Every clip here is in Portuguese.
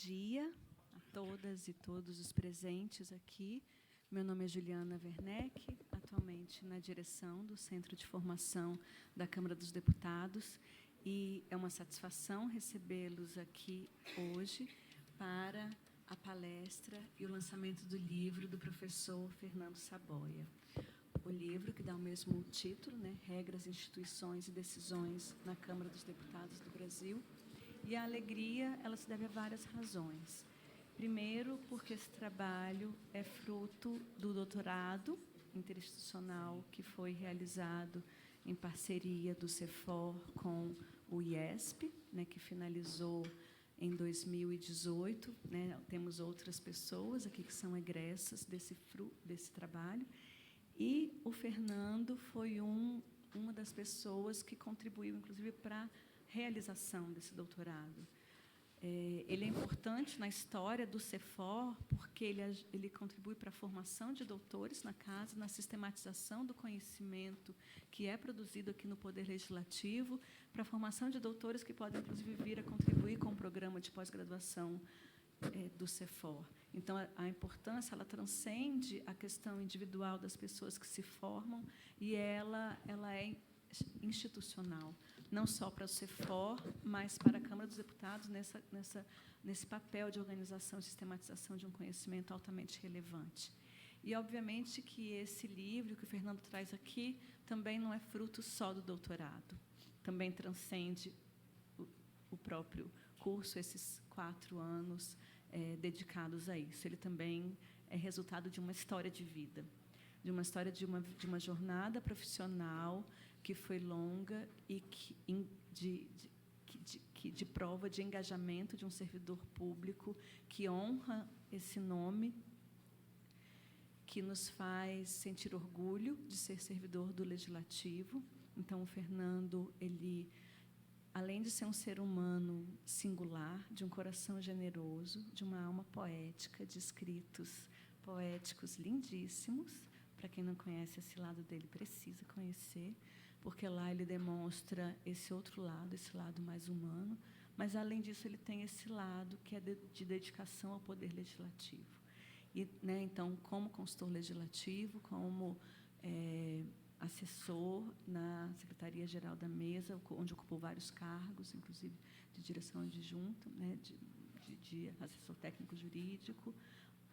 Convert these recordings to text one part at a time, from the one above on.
dia a todas e todos os presentes aqui. Meu nome é Juliana Werneck, atualmente na direção do Centro de Formação da Câmara dos Deputados, e é uma satisfação recebê-los aqui hoje para a palestra e o lançamento do livro do professor Fernando Saboia. O livro que dá o mesmo título, né, Regras, Instituições e Decisões na Câmara dos Deputados do Brasil. E a alegria, ela se deve a várias razões. Primeiro, porque esse trabalho é fruto do doutorado interinstitucional que foi realizado em parceria do CEFOR com o IESP, né, que finalizou em 2018. Né, temos outras pessoas aqui que são egressas desse trabalho. E o Fernando foi uma das pessoas que contribuiu, inclusive, para a realização desse doutorado. Ele é importante na história do CEFOR, porque ele contribui para a formação de doutores na casa, na sistematização do conhecimento que é produzido aqui no Poder Legislativo, para a formação de doutores que podem, inclusive, vir a contribuir com o programa de pós-graduação do CEFOR. Então, a importância, ela transcende a questão individual das pessoas que se formam, e ela é institucional, não só para o CEFOR, mas para a Câmara dos Deputados, nesse papel de organização e sistematização de um conhecimento altamente relevante. E, obviamente, que esse livro que o Fernando traz aqui também não é fruto só do doutorado, também transcende o próprio curso, esses 4 anos dedicados a isso. Ele também é resultado de uma história de vida, de uma história de uma jornada profissional que foi longa e de prova de engajamento de um servidor público que honra esse nome, que nos faz sentir orgulho de ser servidor do Legislativo. Então, o Fernando, ele, além de ser um ser humano singular, de um coração generoso, de uma alma poética, de escritos poéticos lindíssimos. Para quem não conhece esse lado dele, precisa conhecer, porque lá ele demonstra esse outro lado, esse lado mais humano, mas, além disso, ele tem esse lado que é de dedicação ao Poder Legislativo. E, né, então, como consultor legislativo, como assessor na Secretaria-Geral da Mesa, onde ocupou vários cargos, inclusive de direção adjunta, né, de assessor técnico jurídico,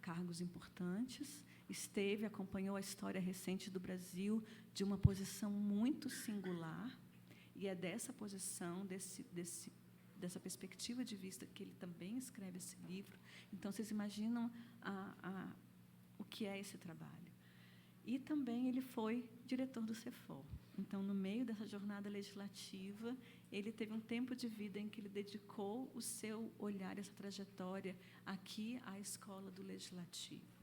cargos importantes. Acompanhou a história recente do Brasil de uma posição muito singular, e é dessa posição, dessa perspectiva de vista, que ele também escreve esse livro. Então, vocês imaginam o que é esse trabalho. E também ele foi diretor do CEFOR. Então, no meio dessa jornada legislativa, ele teve um tempo de vida em que ele dedicou o seu olhar, essa trajetória aqui à Escola do Legislativo.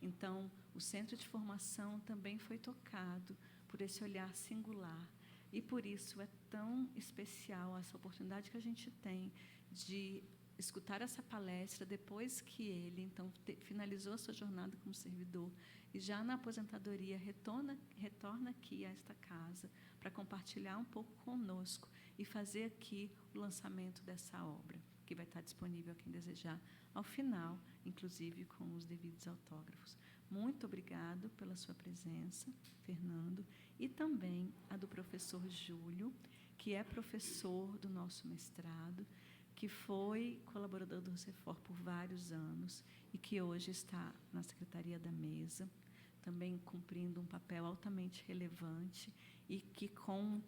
Então, o Centro de Formação também foi tocado por esse olhar singular, e por isso é tão especial essa oportunidade que a gente tem de escutar essa palestra depois que ele, então, finalizou a sua jornada como servidor e, já na aposentadoria, retorna aqui a esta casa para compartilhar um pouco conosco e fazer aqui o lançamento dessa obra, que vai estar disponível a quem desejar, ao final, inclusive com os devidos autógrafos. Muito obrigado pela sua presença, Fernando, e também a do professor Júlio, que é professor do nosso mestrado, que foi colaborador do CEFOR por vários anos e que hoje está na Secretaria da Mesa, também cumprindo um papel altamente relevante, e que, com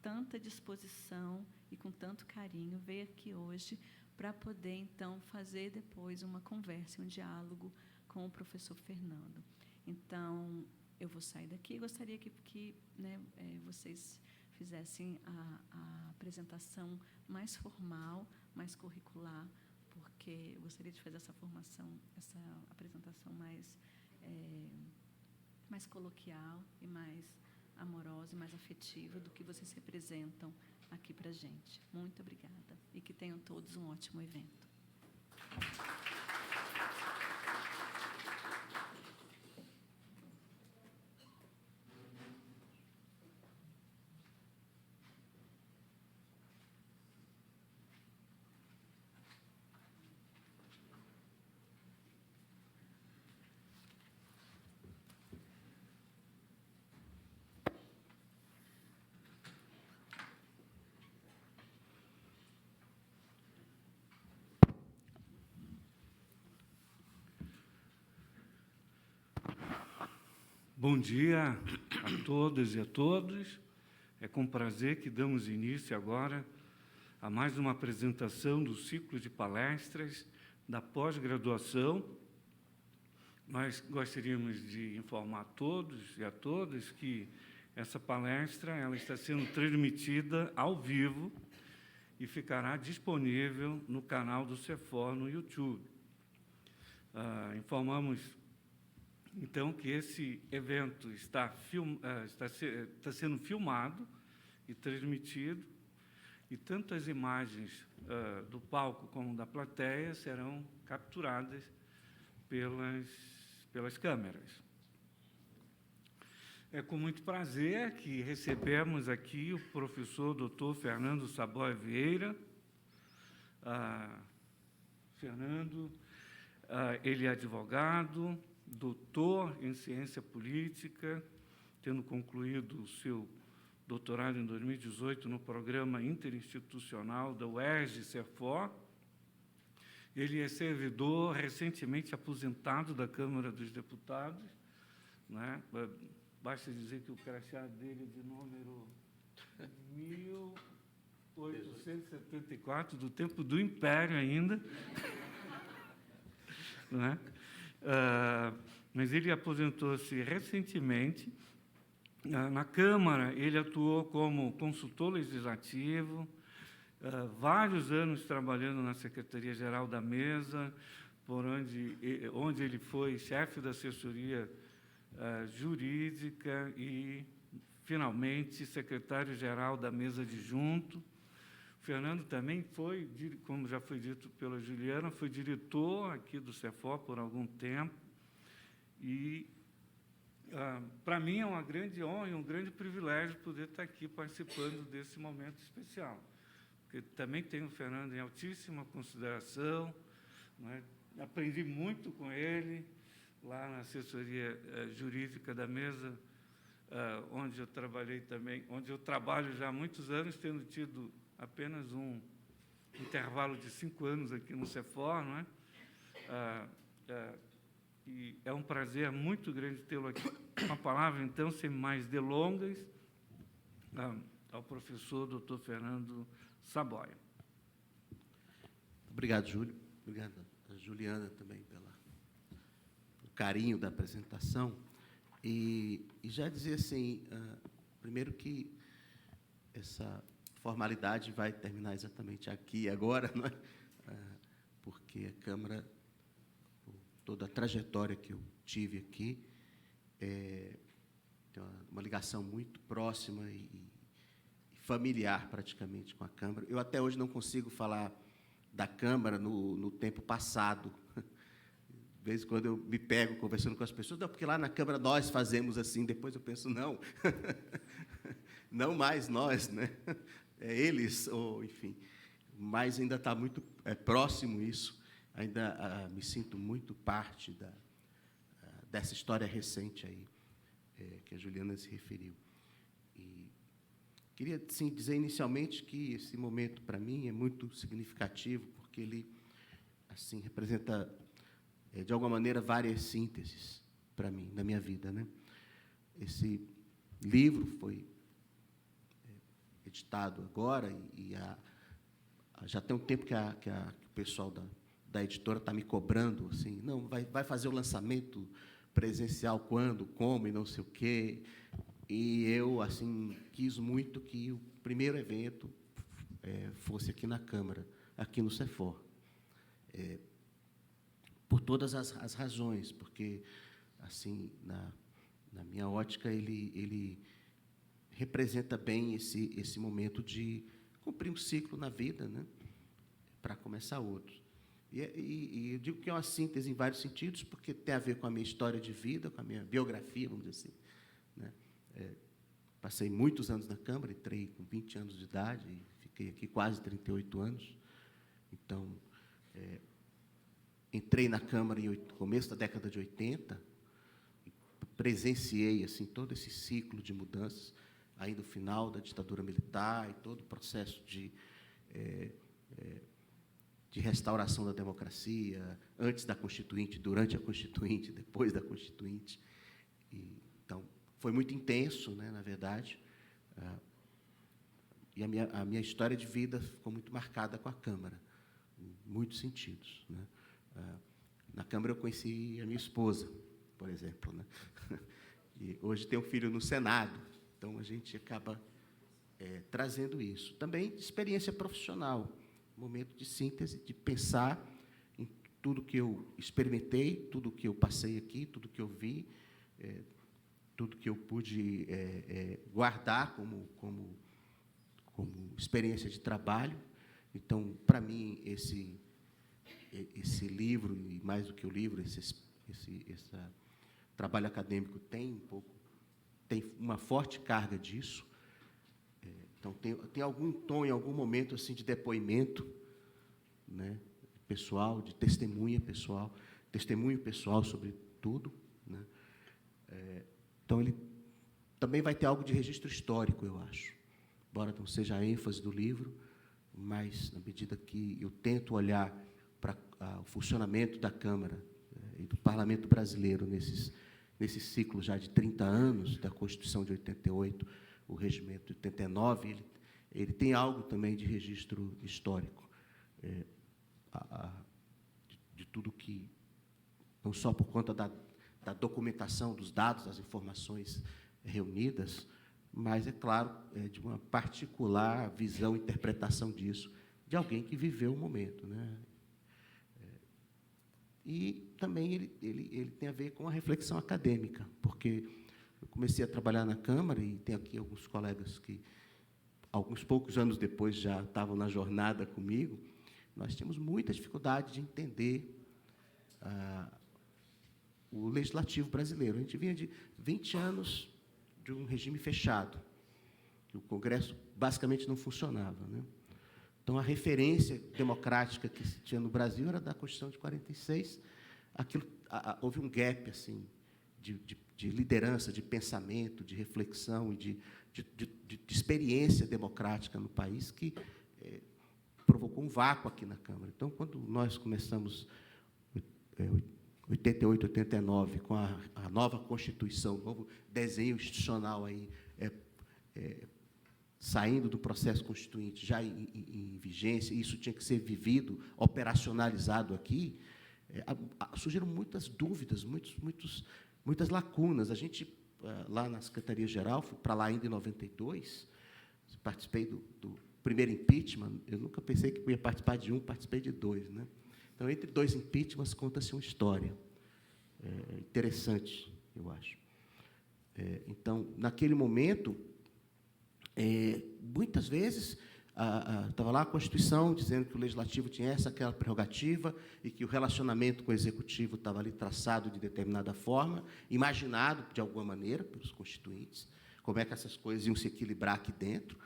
tanta disposição e com tanto carinho, veio aqui hoje para poder, então, fazer depois uma conversa, um diálogo com o professor Fernando. Então, eu vou sair daqui e gostaria que vocês fizessem a apresentação mais formal, mais curricular, porque eu gostaria de fazer essa apresentação mais coloquial e mais amorosa e mais afetiva do que vocês representam aqui para a gente. Muito obrigada, e que tenham todos um ótimo evento. Bom dia a todas e a todos. É com prazer que damos início agora a mais uma apresentação do ciclo de palestras da pós-graduação. Nós gostaríamos de informar a todos e a todas que essa palestra ela está sendo transmitida ao vivo e ficará disponível no canal do CEFOR no YouTube. Informamos, então, que esse evento está sendo filmado e transmitido, e tanto as imagens do palco como da plateia serão capturadas pelas câmeras. É com muito prazer que recebemos aqui o professor Dr. Fernando Saboia Vieira. Fernando, ele é advogado, doutor em ciência política, tendo concluído o seu doutorado em 2018 no programa interinstitucional da UERJ-CEFOR. Ele é servidor recentemente aposentado da Câmara dos Deputados, né? Basta dizer que o crachá dele é de número 1874, do tempo do Império ainda. Não é? Mas ele aposentou-se recentemente. Na Câmara, ele atuou como consultor legislativo, vários anos trabalhando na Secretaria-Geral da Mesa, onde ele foi chefe da assessoria jurídica e, finalmente, secretário-geral da Mesa adjunto. Fernando também foi, como já foi dito pela Juliana, foi diretor aqui do CEFOR por algum tempo. E, para mim, é uma grande honra e um grande privilégio poder estar aqui participando desse momento especial, porque também tenho o Fernando em altíssima consideração, né? Aprendi muito com ele, lá na assessoria jurídica da Mesa, onde eu trabalhei também, onde eu trabalho já há muitos anos, tendo tido apenas um intervalo de 5 anos aqui no CEFOR, não é? E é um prazer muito grande tê-lo aqui. Com a palavra, então, sem mais delongas, ao professor Dr. Fernando Saboia. Obrigado, Júlio. Obrigado a Juliana também pelo carinho da apresentação. E já dizer assim, primeiro que essa formalidade vai terminar exatamente aqui e agora, não é? Porque a Câmara, toda a trajetória que eu tive aqui, tem uma ligação muito próxima e familiar, praticamente, com a Câmara. Eu, até hoje, não consigo falar da Câmara no tempo passado. De vez em quando eu me pego conversando com as pessoas, não, porque lá na Câmara nós fazemos assim, depois eu penso, não, não mais nós, né? É eles, ou enfim, mas ainda está muito próximo isso, ainda me sinto muito parte dessa história recente aí, que a Juliana se referiu. E queria, sim, dizer inicialmente que esse momento, para mim, é muito significativo, porque ele, assim, representa, de alguma maneira, várias sínteses para mim, na minha vida, né? Esse livro foi editado agora e já tem um tempo que o pessoal da editora está me cobrando, assim, não, vai fazer o lançamento presencial quando, como e não sei o quê. E eu, assim, quis muito que o primeiro evento fosse aqui na Câmara, aqui no CEFOR. Por todas as razões, porque, assim, na minha ótica, ele representa bem esse momento de cumprir um ciclo na vida, né, para começar outro. E eu digo que é uma síntese em vários sentidos, porque tem a ver com a minha história de vida, com a minha biografia, vamos dizer assim, né? Passei muitos anos na Câmara, entrei com 20 anos de idade e fiquei aqui quase 38 anos. Então, entrei na Câmara no começo da década de 80, e presenciei assim, todo esse ciclo de mudanças, ainda o final da ditadura militar e todo o processo de restauração da democracia, antes da Constituinte, durante a Constituinte, depois da Constituinte. Então, foi muito intenso, né, na verdade, e a minha história de vida ficou muito marcada com a Câmara, em muitos sentidos, né. Na Câmara eu conheci a minha esposa, por exemplo, né? E hoje tenho um filho no Senado, então a gente acaba trazendo isso. Também experiência profissional, momento de síntese, de pensar em tudo que eu experimentei, tudo que eu passei aqui, tudo que eu vi, tudo que eu pude guardar como experiência de trabalho. Então, para mim, esse livro, e mais do que o livro, esse trabalho acadêmico tem uma forte carga disso. Então, tem algum tom, em algum momento, assim, de depoimento, né, pessoal, de testemunho pessoal sobre tudo, né. Então, ele também vai ter algo de registro histórico, eu acho, embora não seja a ênfase do livro, mas, na medida que eu tento olhar para o funcionamento da Câmara e do Parlamento brasileiro nesse ciclo já de 30 anos, da Constituição de 88, o Regimento de 89, ele tem algo também de registro histórico, de tudo que, não só por conta da documentação, dos dados, das informações reunidas, mas, é claro, de uma particular visão, interpretação disso, de alguém que viveu o momento, né? E também ele tem a ver com a reflexão acadêmica, porque eu comecei a trabalhar na Câmara, e tem aqui alguns colegas que, alguns poucos anos depois, já estavam na jornada comigo. Nós tínhamos muita dificuldade de entender o legislativo brasileiro. A gente vinha de 20 anos de um regime fechado, que o Congresso basicamente não funcionava, né? Então, a referência democrática que se tinha no Brasil era da Constituição de 46. Houve um gap, assim, de liderança, de pensamento, de reflexão e de experiência democrática no país, que provocou um vácuo aqui na Câmara. Então, quando nós começamos, 88, 89, com a nova Constituição, o novo desenho institucional aí, saindo do processo constituinte, já em vigência, e isso tinha que ser vivido, operacionalizado aqui, surgiram muitas dúvidas, muitas lacunas. A gente, lá na Secretaria-Geral, fui para lá ainda em 92, participei do primeiro impeachment. Eu nunca pensei que eu ia participar de um, participei de dois, né? Então, entre dois impeachments, conta-se uma história interessante, eu acho. Então, naquele momento, muitas vezes, estava lá a Constituição dizendo que o Legislativo tinha aquela prerrogativa, e que o relacionamento com o Executivo estava ali traçado de determinada forma, imaginado, de alguma maneira, pelos constituintes, como é que essas coisas iam se equilibrar aqui dentro,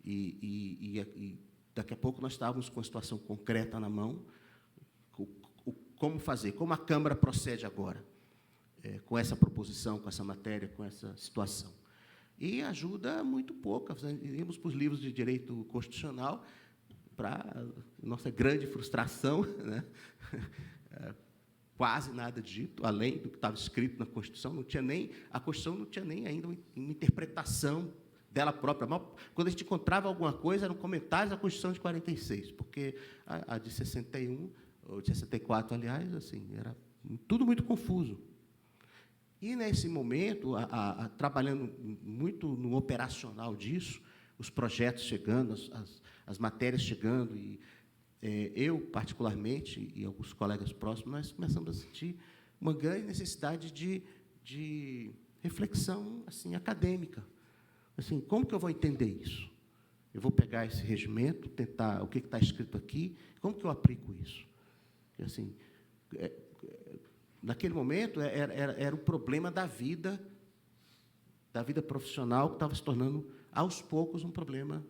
e daqui a pouco nós estávamos com a situação concreta na mão. Como fazer? Como a Câmara procede agora com essa proposição, com essa matéria, com essa situação? E ajuda muito pouco. Íamos para os livros de direito constitucional, para nossa grande frustração, né? Quase nada dito, além do que estava escrito na Constituição. A Constituição não tinha nem ainda uma interpretação dela própria. Quando a gente encontrava alguma coisa, eram comentários da Constituição de 46, porque a de 61, ou de 64, aliás, assim, era tudo muito confuso. E, nesse momento, trabalhando muito no operacional disso, os projetos chegando, as matérias chegando, e eu, particularmente, e alguns colegas próximos, nós começamos a sentir uma grande necessidade de reflexão, assim, acadêmica. Assim, como que eu vou entender isso? Eu vou pegar esse regimento, tentar o que está escrito aqui, como que eu aplico isso? E, assim, naquele momento, era o problema da vida profissional, que estava se tornando, aos poucos, um problema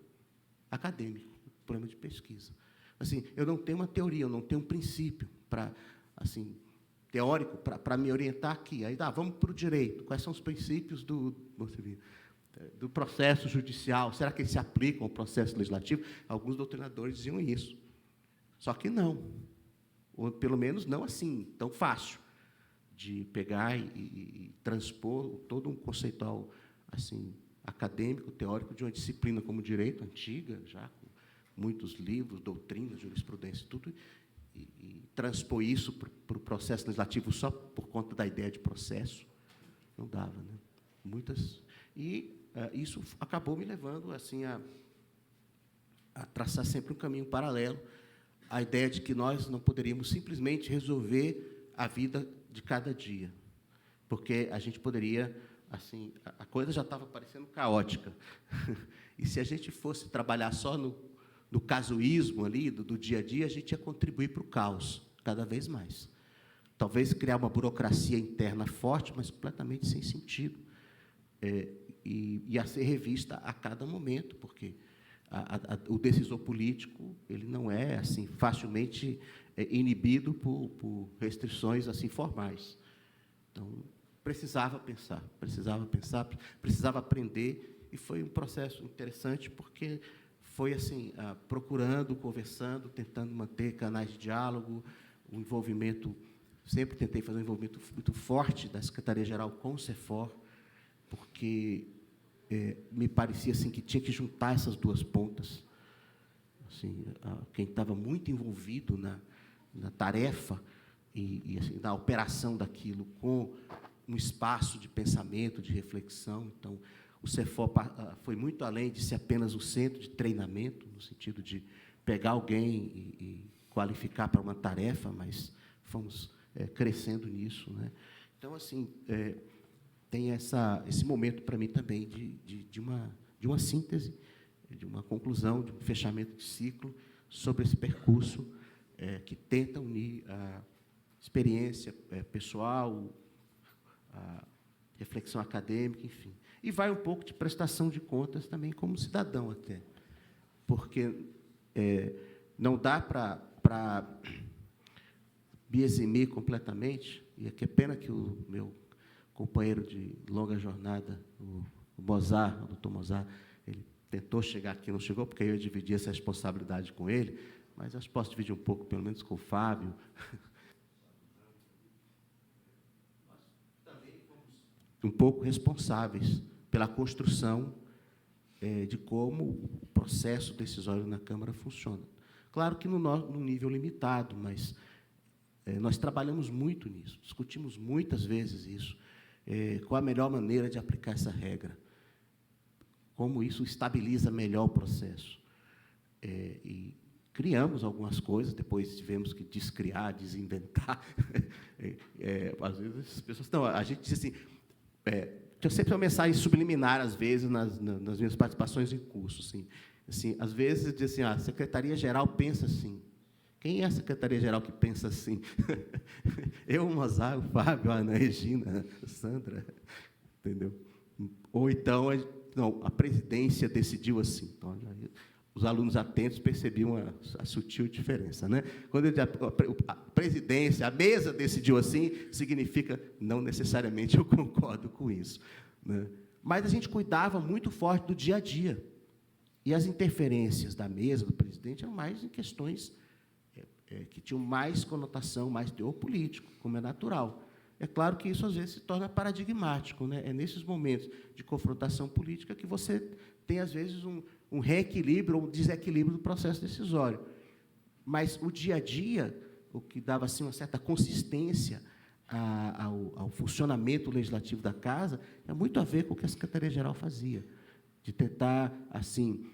acadêmico, um problema de pesquisa. Assim, eu não tenho uma teoria, eu não tenho um princípio teórico para me orientar aqui. Aí, vamos para o direito. Quais são os princípios do processo judicial? Será que eles se aplicam ao processo legislativo? Alguns doutrinadores diziam isso. Só que não. Ou, pelo menos, não assim, tão fácil de pegar e transpor todo um conceitual assim, acadêmico, teórico, de uma disciplina como direito, antiga, já com muitos livros, doutrinas, jurisprudência, tudo, e transpor isso para o processo legislativo só por conta da ideia de processo, não dava, né? Isso acabou me levando assim a traçar sempre um caminho paralelo à ideia de que nós não poderíamos simplesmente resolver a vida de cada dia, porque a gente poderia, assim, a coisa já estava parecendo caótica, e se a gente fosse trabalhar só no casuísmo ali, do dia a dia, a gente ia contribuir para o caos, cada vez mais. Talvez criar uma burocracia interna forte, mas completamente sem sentido, e a ser revista a cada momento, porque o decisor político ele não é assim facilmente inibido por restrições assim formais. Então, precisava pensar, precisava aprender, e foi um processo interessante, porque foi assim, procurando, conversando, tentando manter canais de diálogo, o envolvimento, sempre tentei fazer um envolvimento muito forte da Secretaria-Geral com o CEFOR, porque me parecia assim, que tinha que juntar essas duas pontas. Assim, quem estava muito envolvido na tarefa e assim, na operação daquilo, com um espaço de pensamento, de reflexão. Então, o CEFOR foi muito além de ser apenas o centro de treinamento, no sentido de pegar alguém e qualificar para uma tarefa, mas fomos crescendo nisso, né? Então, assim, tem esse momento para mim também de uma síntese, de uma conclusão, de um fechamento de ciclo sobre esse percurso que tenta unir a experiência pessoal, a reflexão acadêmica, enfim. E vai um pouco de prestação de contas também como cidadão até, porque não dá para me eximir completamente, e aqui é pena que o meu companheiro de longa jornada, o Mozart, o doutor Mozart, ele tentou chegar aqui, não chegou, porque eu dividi essa responsabilidade com ele, mas acho que posso dividir um pouco, pelo menos, com o Fábio. Também fomos um pouco responsáveis pela construção de como o processo decisório na Câmara funciona. Claro que num nível limitado, mas nós trabalhamos muito nisso, discutimos muitas vezes isso, qual a melhor maneira de aplicar essa regra, como isso estabiliza melhor o processo. E criamos algumas coisas, depois tivemos que descriar, desinventar. Às vezes as pessoas... Não, a gente diz assim... eu sempre uma mensagem subliminar, às vezes, nas minhas participações em curso. Assim, às vezes, diz assim, a Secretaria-Geral pensa assim. Quem é a Secretaria-Geral que pensa assim? Eu, o Mozart, o Fábio, a Ana Regina, a Sandra, entendeu? Ou então, não, a presidência decidiu assim. Então, os alunos atentos percebiam a sutil diferença, né? Quando a presidência, a mesa decidiu assim, significa, não necessariamente eu concordo com isso, né? Mas a gente cuidava muito forte do dia a dia. E as interferências da mesa, do presidente, eram mais em questões que tinham mais conotação, mais teor político, como é natural. É claro que isso, às vezes, se torna paradigmático, né? É nesses momentos de confrontação política que você tem, às vezes, um reequilíbrio ou um desequilíbrio do processo decisório. Mas o dia a dia, o que dava assim, uma certa consistência ao funcionamento legislativo da Casa, é muito a ver com o que a Secretaria-Geral fazia, de tentar assim,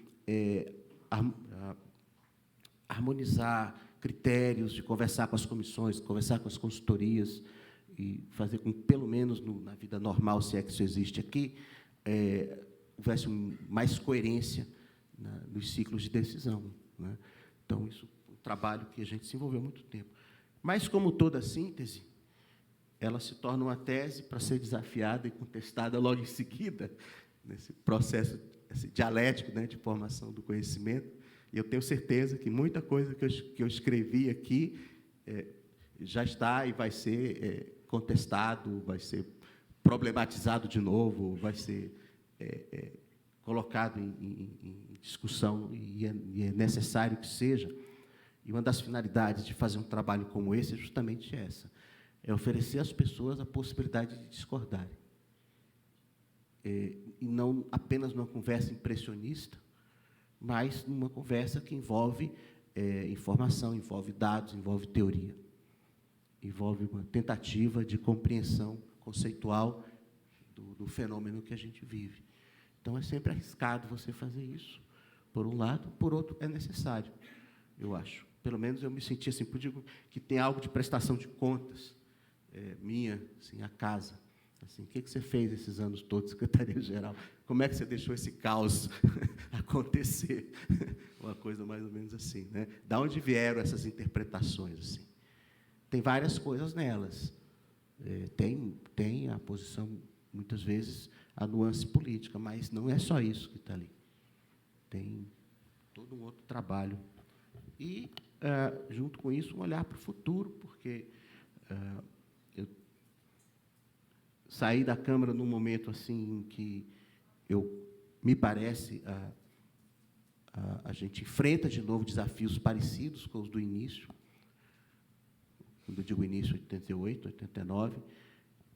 harmonizar critérios, de conversar com as comissões, de conversar com as consultorias, e fazer com que, pelo menos na vida normal, se é que isso existe aqui, houvesse mais coerência nos ciclos de decisão, né? Então, isso é um trabalho que a gente se envolveu há muito tempo. Mas, como toda síntese, ela se torna uma tese para ser desafiada e contestada logo em seguida, nesse processo dialético, né, de formação do conhecimento. E eu tenho certeza que muita coisa que eu escrevi aqui já está e vai ser contestado, vai ser problematizado de novo, vai ser colocado em discussão, e é necessário que seja. E uma das finalidades de fazer um trabalho como esse é justamente essa, é oferecer às pessoas a possibilidade de discordarem. E não apenas numa conversa impressionista, mas numa conversa que envolve informação, envolve dados, envolve teoria, envolve uma tentativa de compreensão conceitual do fenômeno que a gente vive. Então, é sempre arriscado você fazer isso, por um lado, por outro, é necessário, eu acho. Pelo menos eu me senti assim, eu digo que tem algo de prestação de contas minha, assim, a casa. Assim, o que você fez esses anos todos, secretaria-geral? Como é que você deixou esse caos acontecer? Uma coisa mais ou menos assim, né? Da onde vieram essas interpretações? Assim? Tem várias coisas nelas. Tem a posição, muitas vezes, a nuance política, mas não é só isso que está ali. Tem todo um outro trabalho. E, junto com isso, um olhar para o futuro, porque eu saí da Câmara num momento assim que me parece a gente enfrenta de novo desafios parecidos com os do início. Quando eu digo início, 88, 89,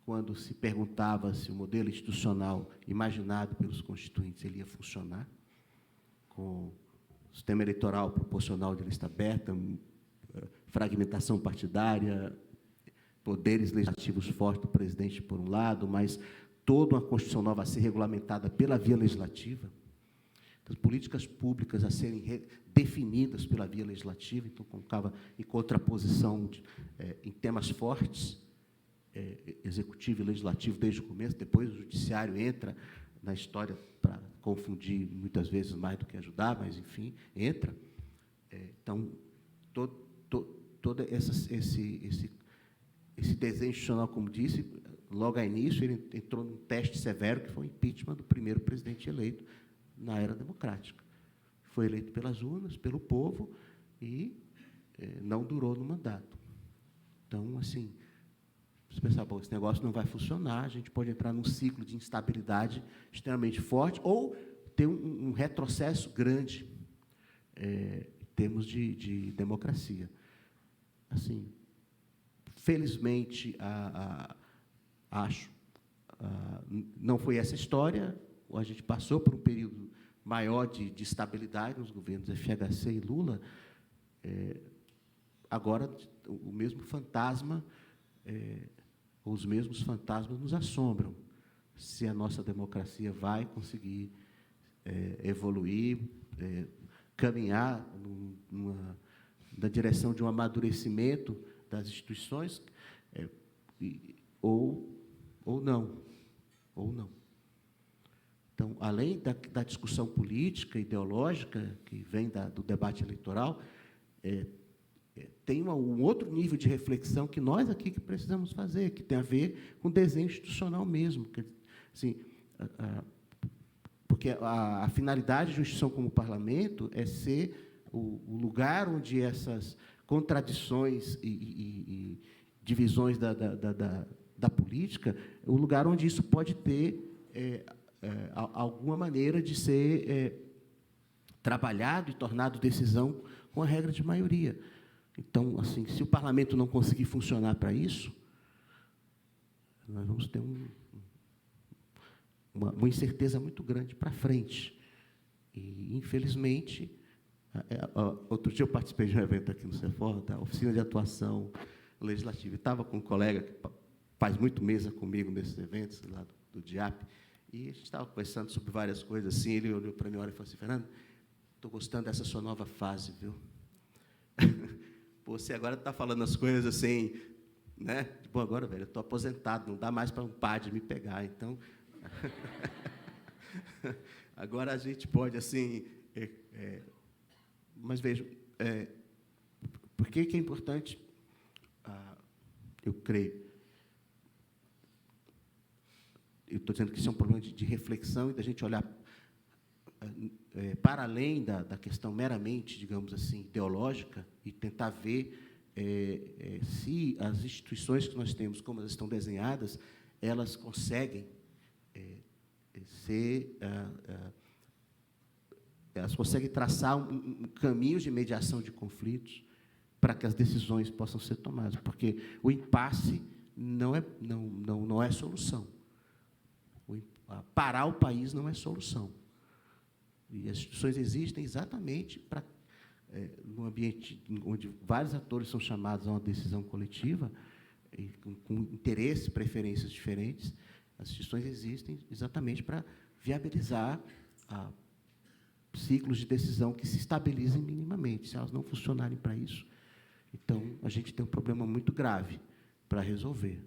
quando se perguntava se o modelo institucional imaginado pelos constituintes ele ia funcionar, com sistema eleitoral proporcional de lista aberta, fragmentação partidária, poderes legislativos fortes do presidente, por um lado, mas toda uma Constituição nova a ser regulamentada pela via legislativa, as políticas públicas a serem definidas pela via legislativa, então, colocava em contraposição em temas fortes, executivo e legislativo desde o começo, depois o judiciário entra na história para confundir, muitas vezes, mais do que ajudar, mas, enfim, entra. Então, todo esse desenho institucional, como disse, logo a início, ele entrou num teste severo, que foi o impeachment do primeiro presidente eleito na era democrática. Foi eleito pelas urnas, pelo povo, e não durou no mandato. Então, assim, você pensar, bom, esse negócio não vai funcionar, a gente pode entrar num ciclo de instabilidade extremamente forte, ou ter um retrocesso grande em termos de democracia. Assim, felizmente, acho, não foi essa história, a gente passou por um período maior de estabilidade nos governos FHC e Lula, agora o mesmo fantasma, os mesmos fantasmas nos assombram, se a nossa democracia vai conseguir evoluir, caminhar na direção de um amadurecimento das instituições, ou não. Então, além da discussão política, ideológica, que vem do debate eleitoral, tem um outro nível de reflexão que nós aqui que precisamos fazer, que tem a ver com o desenho institucional mesmo. Assim, porque a finalidade de uma instituição como o parlamento é ser o lugar onde essas contradições e divisões da política, o lugar onde isso pode ter alguma maneira de ser trabalhado e tornado decisão com a regra de maioria. Então, assim, se o parlamento não conseguir funcionar para isso, nós vamos ter uma incerteza muito grande para frente. E, infelizmente, outro dia eu participei de um evento aqui no CEFOR, da Oficina de Atuação Legislativa. Estava com um colega que faz muito mesa comigo nesses eventos, lá do DIAP, e a gente estava conversando sobre várias coisas assim. Ele olhou para mim e falou assim: Fernando, estou gostando dessa sua nova fase, viu? Você agora está falando as coisas assim, né? Bom, agora, velho, eu estou aposentado, não dá mais para um padre me pegar, então... Agora a gente pode, assim... Mas, veja, por que é importante, eu creio, eu estou dizendo que isso é um problema de reflexão e da gente olhar para além da questão meramente, digamos assim, ideológica, e tentar ver se as instituições que nós temos, como elas estão desenhadas, elas conseguem elas conseguem traçar um caminho de mediação de conflitos para que as decisões possam ser tomadas, porque o impasse não é solução. Parar o país não é solução. E as instituições existem exatamente para, num ambiente onde vários atores são chamados a uma decisão coletiva, e com interesses, preferências diferentes, as instituições existem exatamente para viabilizar ciclos de decisão que se estabilizem minimamente. Se elas não funcionarem para isso, então a gente tem um problema muito grave para resolver.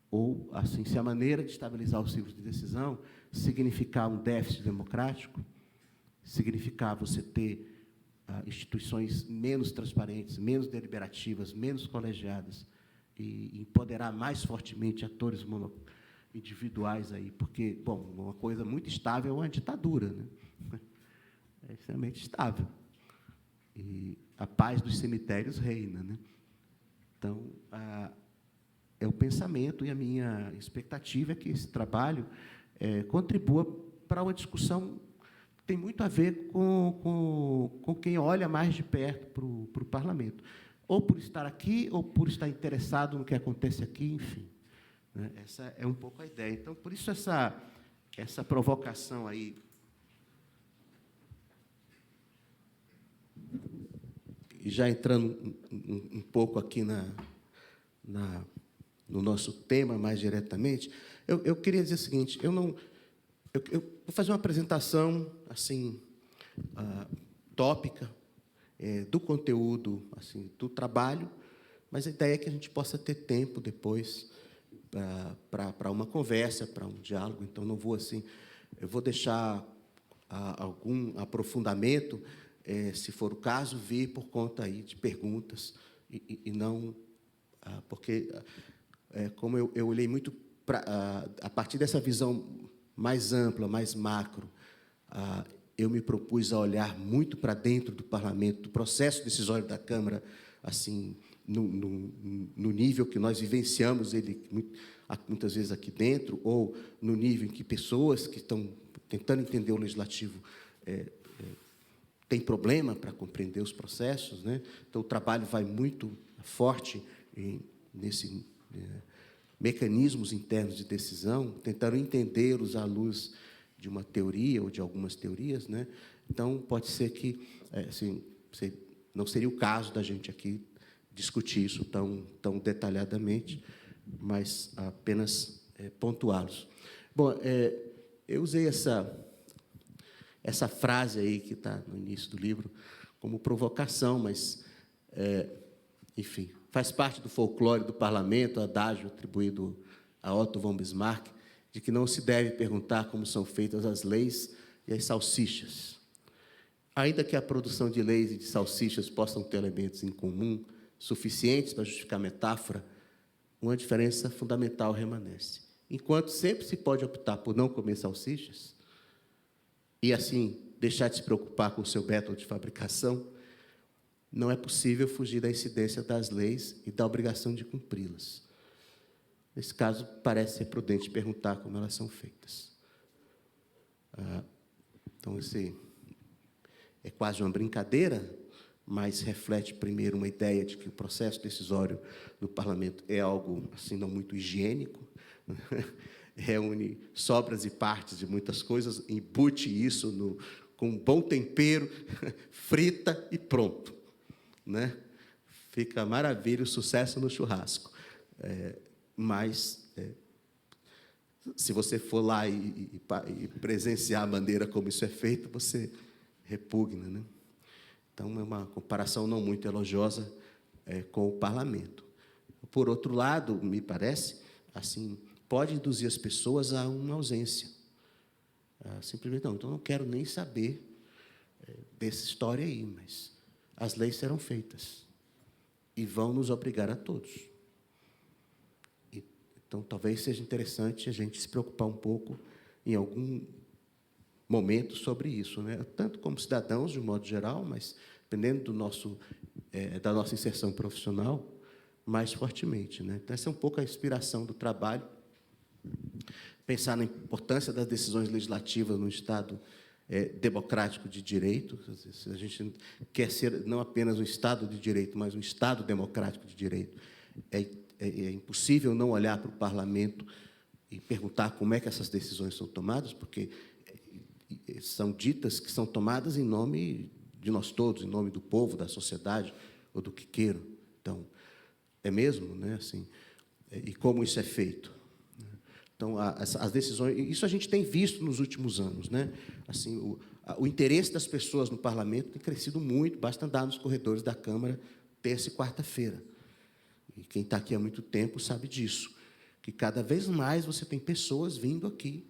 Ou, assim, se a maneira de estabilizar os ciclos de decisão significar um déficit democrático, significar você ter instituições menos transparentes, menos deliberativas, menos colegiadas, e empoderar mais fortemente atores individuais aí, porque, bom, uma coisa muito estável é uma ditadura, né? É extremamente estável. E a paz dos cemitérios reina, né? Então, é o pensamento, e a minha expectativa é que esse trabalho contribua para uma discussão que tem muito a ver com quem olha mais de perto para o parlamento, ou por estar aqui, ou por estar interessado no que acontece aqui, enfim. Né? Essa é um pouco a ideia. Então, por isso, essa provocação aí. E já entrando um pouco aqui no nosso tema, mais diretamente, eu queria dizer o seguinte: eu vou fazer uma apresentação assim tópica do conteúdo, assim, do trabalho, mas a ideia é que a gente possa ter tempo depois para uma conversa, para um diálogo. Então, não vou assim, eu vou deixar algum aprofundamento, se for o caso, vir por conta aí de perguntas, e não porque, como eu olhei muito a partir dessa visão mais ampla, mais macro, eu me propus a olhar muito para dentro do parlamento, do processo decisório da Câmara, assim, no nível que nós vivenciamos ele muitas vezes aqui dentro, ou no nível em que pessoas que estão tentando entender o legislativo têm problema para compreender os processos, né? Então, o trabalho vai muito forte nesse mecanismos internos de decisão, tentando entendê-los à luz de uma teoria ou de algumas teorias, né? Então, pode ser que assim, não seria o caso da gente aqui discutir isso tão detalhadamente, mas apenas pontuá-los. Bom, eu usei essa frase aí que está no início do livro como provocação, mas, enfim, faz parte do folclore do parlamento, adágio atribuído a Otto von Bismarck, de que não se deve perguntar como são feitas as leis e as salsichas. Ainda que a produção de leis e de salsichas possam ter elementos em comum suficientes para justificar a metáfora, uma diferença fundamental permanece. Enquanto sempre se pode optar por não comer salsichas e, assim, deixar de se preocupar com o seu método de fabricação, não é possível fugir da incidência das leis e da obrigação de cumpri-las. Nesse caso, parece ser prudente perguntar como elas são feitas. Então, esse é quase uma brincadeira, mas reflete, primeiro, uma ideia de que o processo decisório do parlamento é algo assim não muito higiênico, reúne sobras e partes de muitas coisas, embute isso com um bom tempero, frita e pronto. Né? Fica maravilha, o sucesso no churrasco. Mas, se você for lá e presenciar a maneira como isso é feito, você repugna. Né? Então, é uma comparação não muito elogiosa com o parlamento. Por outro lado, me parece, assim, pode induzir as pessoas a uma ausência. Simplesmente, não, então não quero nem saber dessa história aí, mas as leis serão feitas e vão nos obrigar a todos. Então, talvez seja interessante a gente se preocupar um pouco, em algum momento, sobre isso, né? Tanto como cidadãos, de um modo geral, mas, dependendo da nossa inserção profissional, mais fortemente. Né? Então, essa é um pouco a inspiração do trabalho, pensar na importância das decisões legislativas no Estado democrático de direito. Se a gente quer ser não apenas um Estado de direito, mas um Estado democrático de direito, é impossível não olhar para o parlamento e perguntar como é que essas decisões são tomadas, porque são ditas que são tomadas em nome de nós todos, em nome do povo, da sociedade, ou do que queiram. Então, é mesmo, né? Assim, e como isso é feito? Então, as decisões... Isso a gente tem visto nos últimos anos, né? Assim, o interesse das pessoas no parlamento tem crescido muito, basta andar nos corredores da Câmara terça e quarta-feira. E quem está aqui há muito tempo sabe disso, que cada vez mais você tem pessoas vindo aqui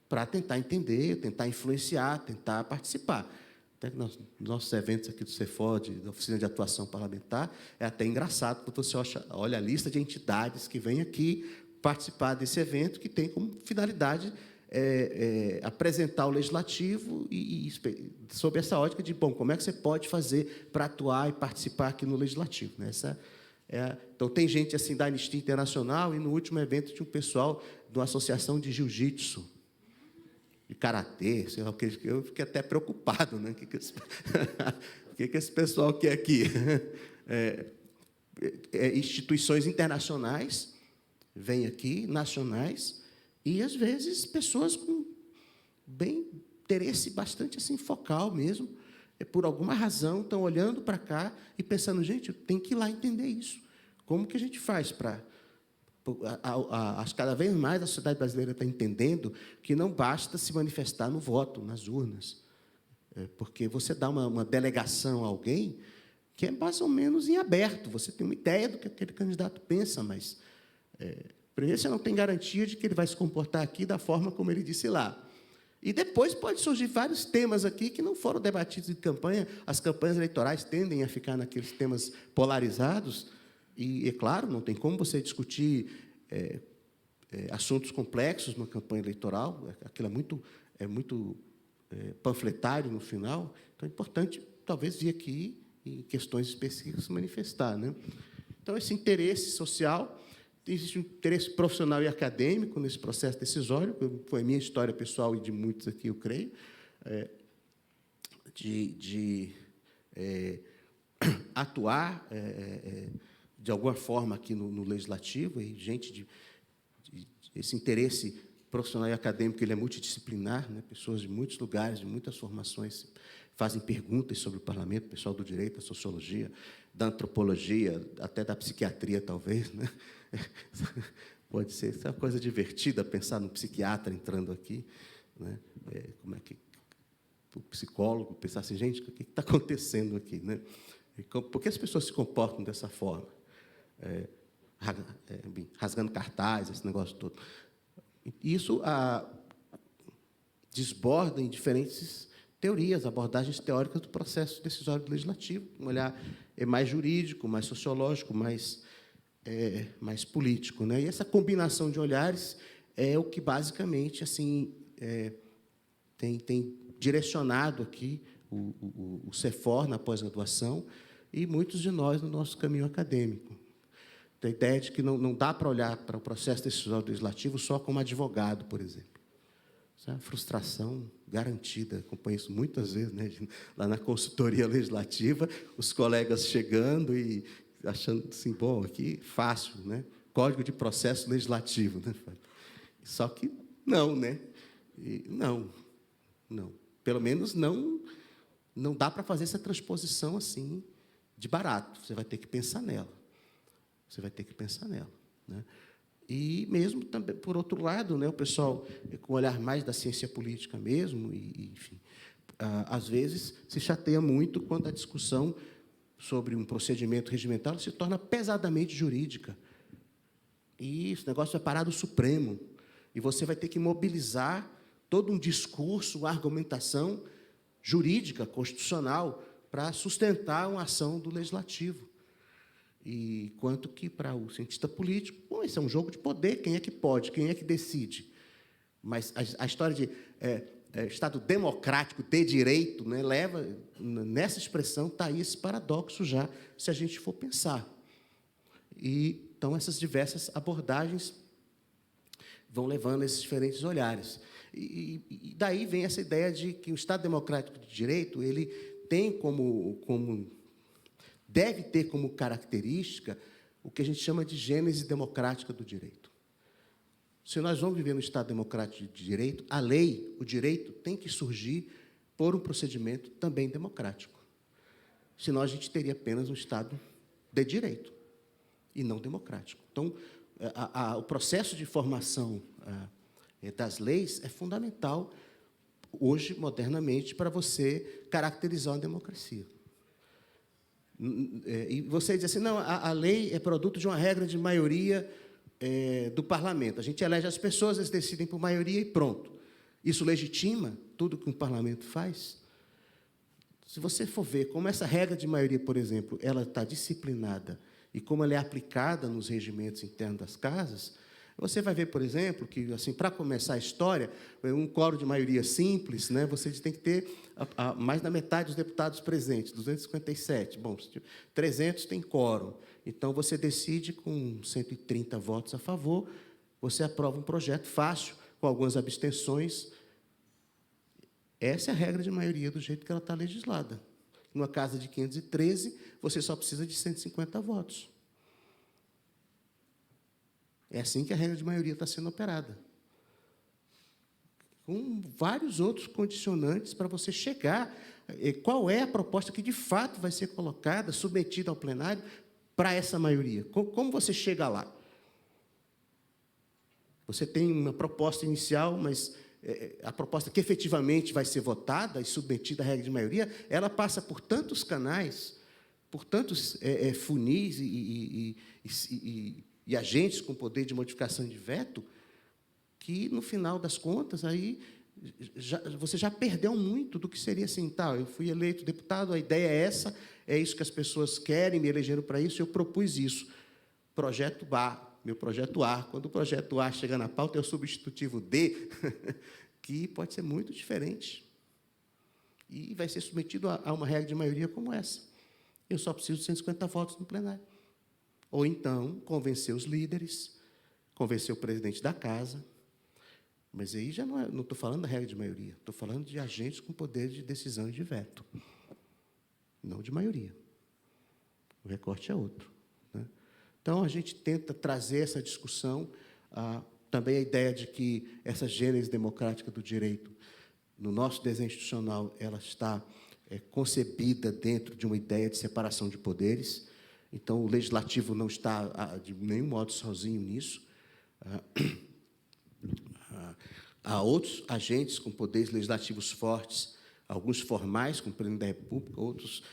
para tentar entender, tentar influenciar, tentar participar. Até nos nossos eventos aqui do Cefod, da Oficina de Atuação Parlamentar, é até engraçado, quando você olha a lista de entidades que vêm aqui participar desse evento, que tem como finalidade apresentar o legislativo e sob essa ótica de, bom, como é que você pode fazer para atuar e participar aqui no legislativo, né? Então, tem gente assim da Anistia Internacional, e no último evento tinha um pessoal de uma associação de jiu-jitsu, de karatê, sei lá o que. Eu fiquei até preocupado, né? O que esse pessoal quer aqui? Instituições internacionais vêm aqui, nacionais, e, às vezes, pessoas com interesse bastante assim, focal mesmo, por alguma razão, estão olhando para cá e pensando, gente, eu tenho que ir lá entender isso. Como que a gente faz para... Cada vez mais a sociedade brasileira está entendendo que não basta se manifestar no voto, nas urnas, porque você dá uma delegação a alguém que é mais ou menos em aberto, você tem uma ideia do que aquele candidato pensa, mas, primeiro, você não tem garantia de que ele vai se comportar aqui da forma como ele disse lá. E depois pode surgir vários temas aqui que não foram debatidos em campanha. As campanhas eleitorais tendem a ficar naqueles temas polarizados. E, é claro, não tem como você discutir assuntos complexos numa campanha eleitoral. Aquilo é muito panfletário no final. Então, é importante, talvez, vir aqui em questões específicas se manifestar, né? Então, esse interesse social... Existe um interesse profissional e acadêmico nesse processo decisório, foi a minha história pessoal e de muitos aqui, eu creio, de atuar de alguma forma aqui no Legislativo, e gente esse interesse profissional e acadêmico ele é multidisciplinar, né? Pessoas de muitos lugares, de muitas formações, fazem perguntas sobre o parlamento, pessoal do direito, da sociologia, da antropologia, até da psiquiatria, talvez, né? Pode ser uma coisa divertida pensar no psiquiatra entrando aqui, né? Como é que o psicólogo pensar assim, gente, o que está acontecendo aqui, né? Por que as pessoas se comportam dessa forma? Rasgando cartaz, esse negócio todo. Isso desborda em diferentes teorias, abordagens teóricas do processo decisório legislativo, um olhar mais jurídico, mais sociológico, mais político, né? E essa combinação de olhares é o que, basicamente, assim, tem direcionado aqui o CEFOR na pós-graduação e muitos de nós no nosso caminho acadêmico. A ideia de que não dá para olhar para o processo decisório legislativo só como advogado, por exemplo. Isso é uma frustração garantida. Acompanho isso muitas vezes, né? Lá na consultoria legislativa, os colegas chegando e achando assim, bom, aqui fácil, né? Código de processo legislativo, né? Só que não, né? Não. Pelo menos não dá para fazer essa transposição assim de barato. Você vai ter que pensar nela. Né? E mesmo também, por outro lado, né, o pessoal com um olhar mais da ciência política mesmo, enfim, às vezes se chateia muito quando a discussão sobre um procedimento regimental se torna pesadamente jurídica. E esse negócio vai parar do Supremo. E você vai ter que mobilizar todo um discurso, uma argumentação jurídica, constitucional, para sustentar uma ação do Legislativo. E quanto que, para o cientista político, bom, isso é um jogo de poder, quem é que pode, quem é que decide? Mas a história de Estado democrático de direito, né, leva, nessa expressão, está aí esse paradoxo já, se a gente for pensar. E, então, essas diversas abordagens vão levando esses diferentes olhares. E daí vem essa ideia de que o Estado democrático de direito ele tem deve ter como característica o que a gente chama de gênese democrática do direito. Se nós vamos viver no Estado democrático de direito, a lei, o direito, tem que surgir por um procedimento também democrático. Senão, a gente teria apenas um Estado de direito e não democrático. Então, o processo de formação das leis é fundamental, hoje, modernamente, para você caracterizar uma democracia. E você diz assim, não, a lei é produto de uma regra de maioria do parlamento. A gente elege as pessoas, eles decidem por maioria e pronto. Isso legitima tudo que um parlamento faz? Se você for ver como essa regra de maioria, por exemplo, ela está disciplinada e como ela é aplicada nos regimentos internos das casas, você vai ver, por exemplo, que, assim, para começar a história, um quórum de maioria simples, né, você tem que ter mais da metade dos deputados presentes, 257. Bom, 300 tem quórum. Então, você decide com 130 votos a favor, você aprova um projeto fácil, com algumas abstenções. Essa é a regra de maioria do jeito que ela está legislada. Numa casa de 513, você só precisa de 150 votos. É assim que a regra de maioria está sendo operada. Com vários outros condicionantes para você chegar. Qual é a proposta que, de fato, vai ser colocada, submetida ao plenário, para essa maioria? Como você chega lá? Você tem uma proposta inicial, mas a proposta que efetivamente vai ser votada e submetida à regra de maioria, ela passa por tantos canais, por tantos funis e agentes com poder de modificação de veto, que, no final das contas, aí você já perdeu muito do que seria assim, tá, eu fui eleito deputado, a ideia é essa, é isso que as pessoas querem, me elegeram para isso, eu propus isso. Projeto A, meu projeto A. Quando o projeto A chega na pauta, é o substitutivo D, que pode ser muito diferente. E vai ser submetido a uma regra de maioria como essa. Eu só preciso de 150 votos no plenário. Ou, então, convencer os líderes, convencer o presidente da casa. Mas aí já não estou falando da regra de maioria, estou falando de agentes com poder de decisão e de veto, não de maioria. O recorte é outro, né? Então, a gente tenta trazer essa discussão, também a ideia de que essa gênese democrática do direito, no nosso desenho institucional, ela está concebida dentro de uma ideia de separação de poderes. Então, o legislativo não está, de nenhum modo, sozinho nisso. Há outros agentes com poderes legislativos fortes, alguns formais, como o presidente da República, outros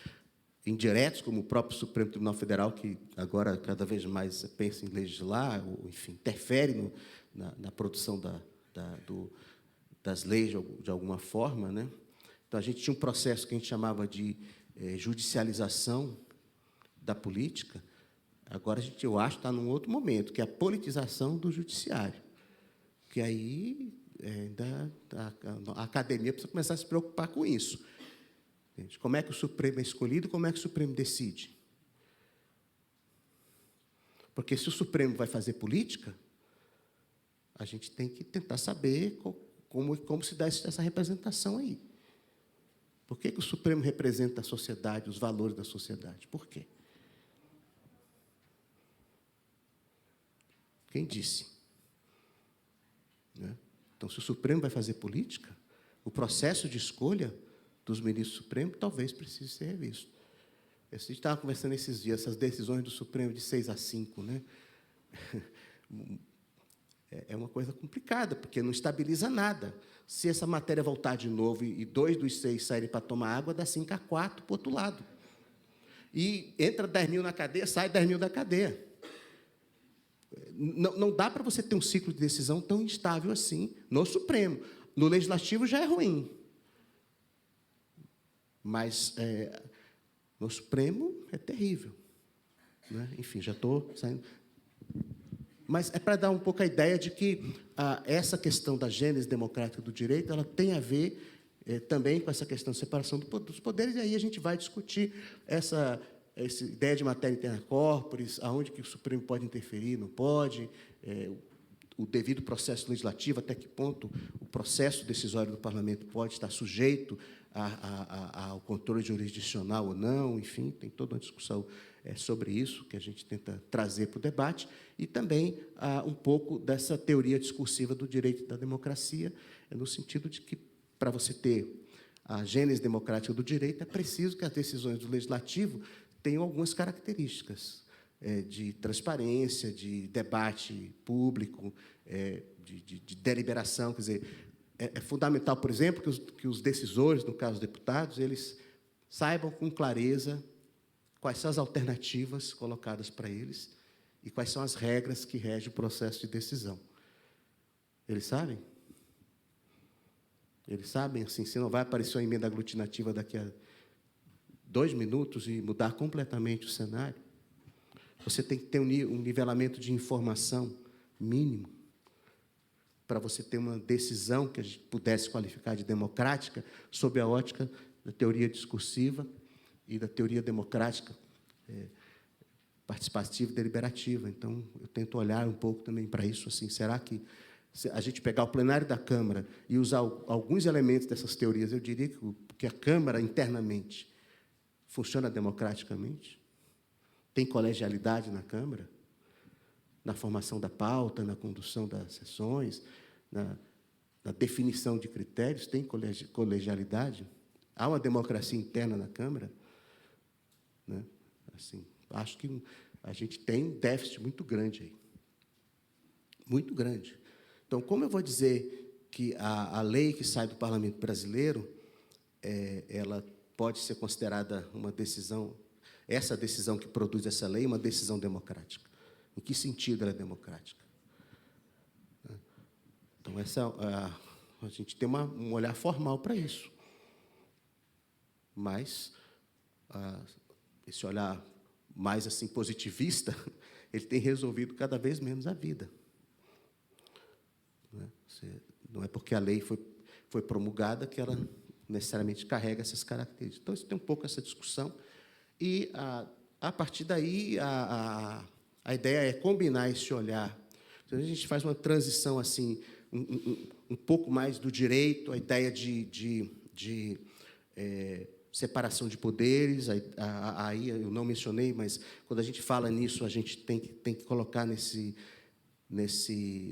indiretos, como o próprio Supremo Tribunal Federal, que agora cada vez mais pensa em legislar, ou, enfim, interfere na produção das leis de alguma forma, né? Então, a gente tinha um processo que a gente chamava de judicialização da política. Agora, eu acho que está num outro momento, que é a politização do judiciário. Que aí a academia precisa começar a se preocupar com isso. Como é que o Supremo é escolhido, como é que o Supremo decide? Porque, se o Supremo vai fazer política, a gente tem que tentar saber como se dá essa representação aí. Por que o Supremo representa a sociedade, os valores da sociedade? Por quê? Quem disse? Né? Então, se o Supremo vai fazer política, o processo de escolha dos ministros do Supremo talvez precise ser revisto. A gente estava conversando esses dias, essas decisões do Supremo de 6-5, né? É uma coisa complicada, porque não estabiliza nada. Se essa matéria voltar de novo e 2 dos 6 saírem para tomar água, dá 5-4 para o outro lado. E entra 10 mil na cadeia, sai 10 mil da cadeia. Não dá para você ter um ciclo de decisão tão instável assim no Supremo. No Legislativo já é ruim. Mas no Supremo é terrível, né? Enfim, já estou saindo. Mas é para dar um pouco a ideia de que essa questão da gênese democrática do direito, ela tem a ver também com essa questão de separação dos poderes, e aí a gente vai discutir essa ideia de matéria interna corporis, aonde que o Supremo pode interferir, não pode, o devido processo legislativo, até que ponto o processo decisório do Parlamento pode estar sujeito ao controle jurisdicional ou não, enfim, tem toda uma discussão É sobre isso que a gente tenta trazer para o debate, e também um pouco dessa teoria discursiva do direito e da democracia, no sentido de que, para você ter a gênese democrática do direito, é preciso que as decisões do legislativo tenham algumas características de transparência, de debate público, de deliberação. Quer dizer, é fundamental, por exemplo, que os decisores, no caso os deputados, eles saibam com clareza quais são as alternativas colocadas para eles e quais são as regras que regem o processo de decisão. Eles sabem? Eles sabem, assim, se não vai aparecer uma emenda aglutinativa daqui a 2 minutos e mudar completamente o cenário. Você tem que ter um nivelamento de informação mínimo para você ter uma decisão que a gente pudesse qualificar de democrática sob a ótica da teoria discursiva e da teoria democrática, participativa e deliberativa. Então, eu tento olhar um pouco também para isso. Assim, será que, se a gente pegar o plenário da Câmara e usar alguns elementos dessas teorias, eu diria que a Câmara, internamente, funciona democraticamente? Tem colegialidade na Câmara? Na formação da pauta, na condução das sessões, na definição de critérios, tem colegialidade? Há uma democracia interna na Câmara? Né? Assim, acho que a gente tem um déficit muito grande aí. Muito grande. Então, como eu vou dizer que a lei que sai do Parlamento brasileiro, ela pode ser considerada uma decisão, essa decisão que produz essa lei, uma decisão democrática? Em que sentido ela é democrática? Então, a gente tem um olhar formal para isso. Mas esse olhar mais assim positivista, ele tem resolvido cada vez menos a vida. Não é porque a lei foi promulgada que ela necessariamente carrega essas características. Então, isso tem um pouco essa discussão. E, a partir daí, a ideia é combinar esse olhar. Então, a gente faz uma transição assim, um pouco mais do direito, a ideia de separação de poderes. Aí eu não mencionei, mas quando a gente fala nisso, a gente tem que colocar nesse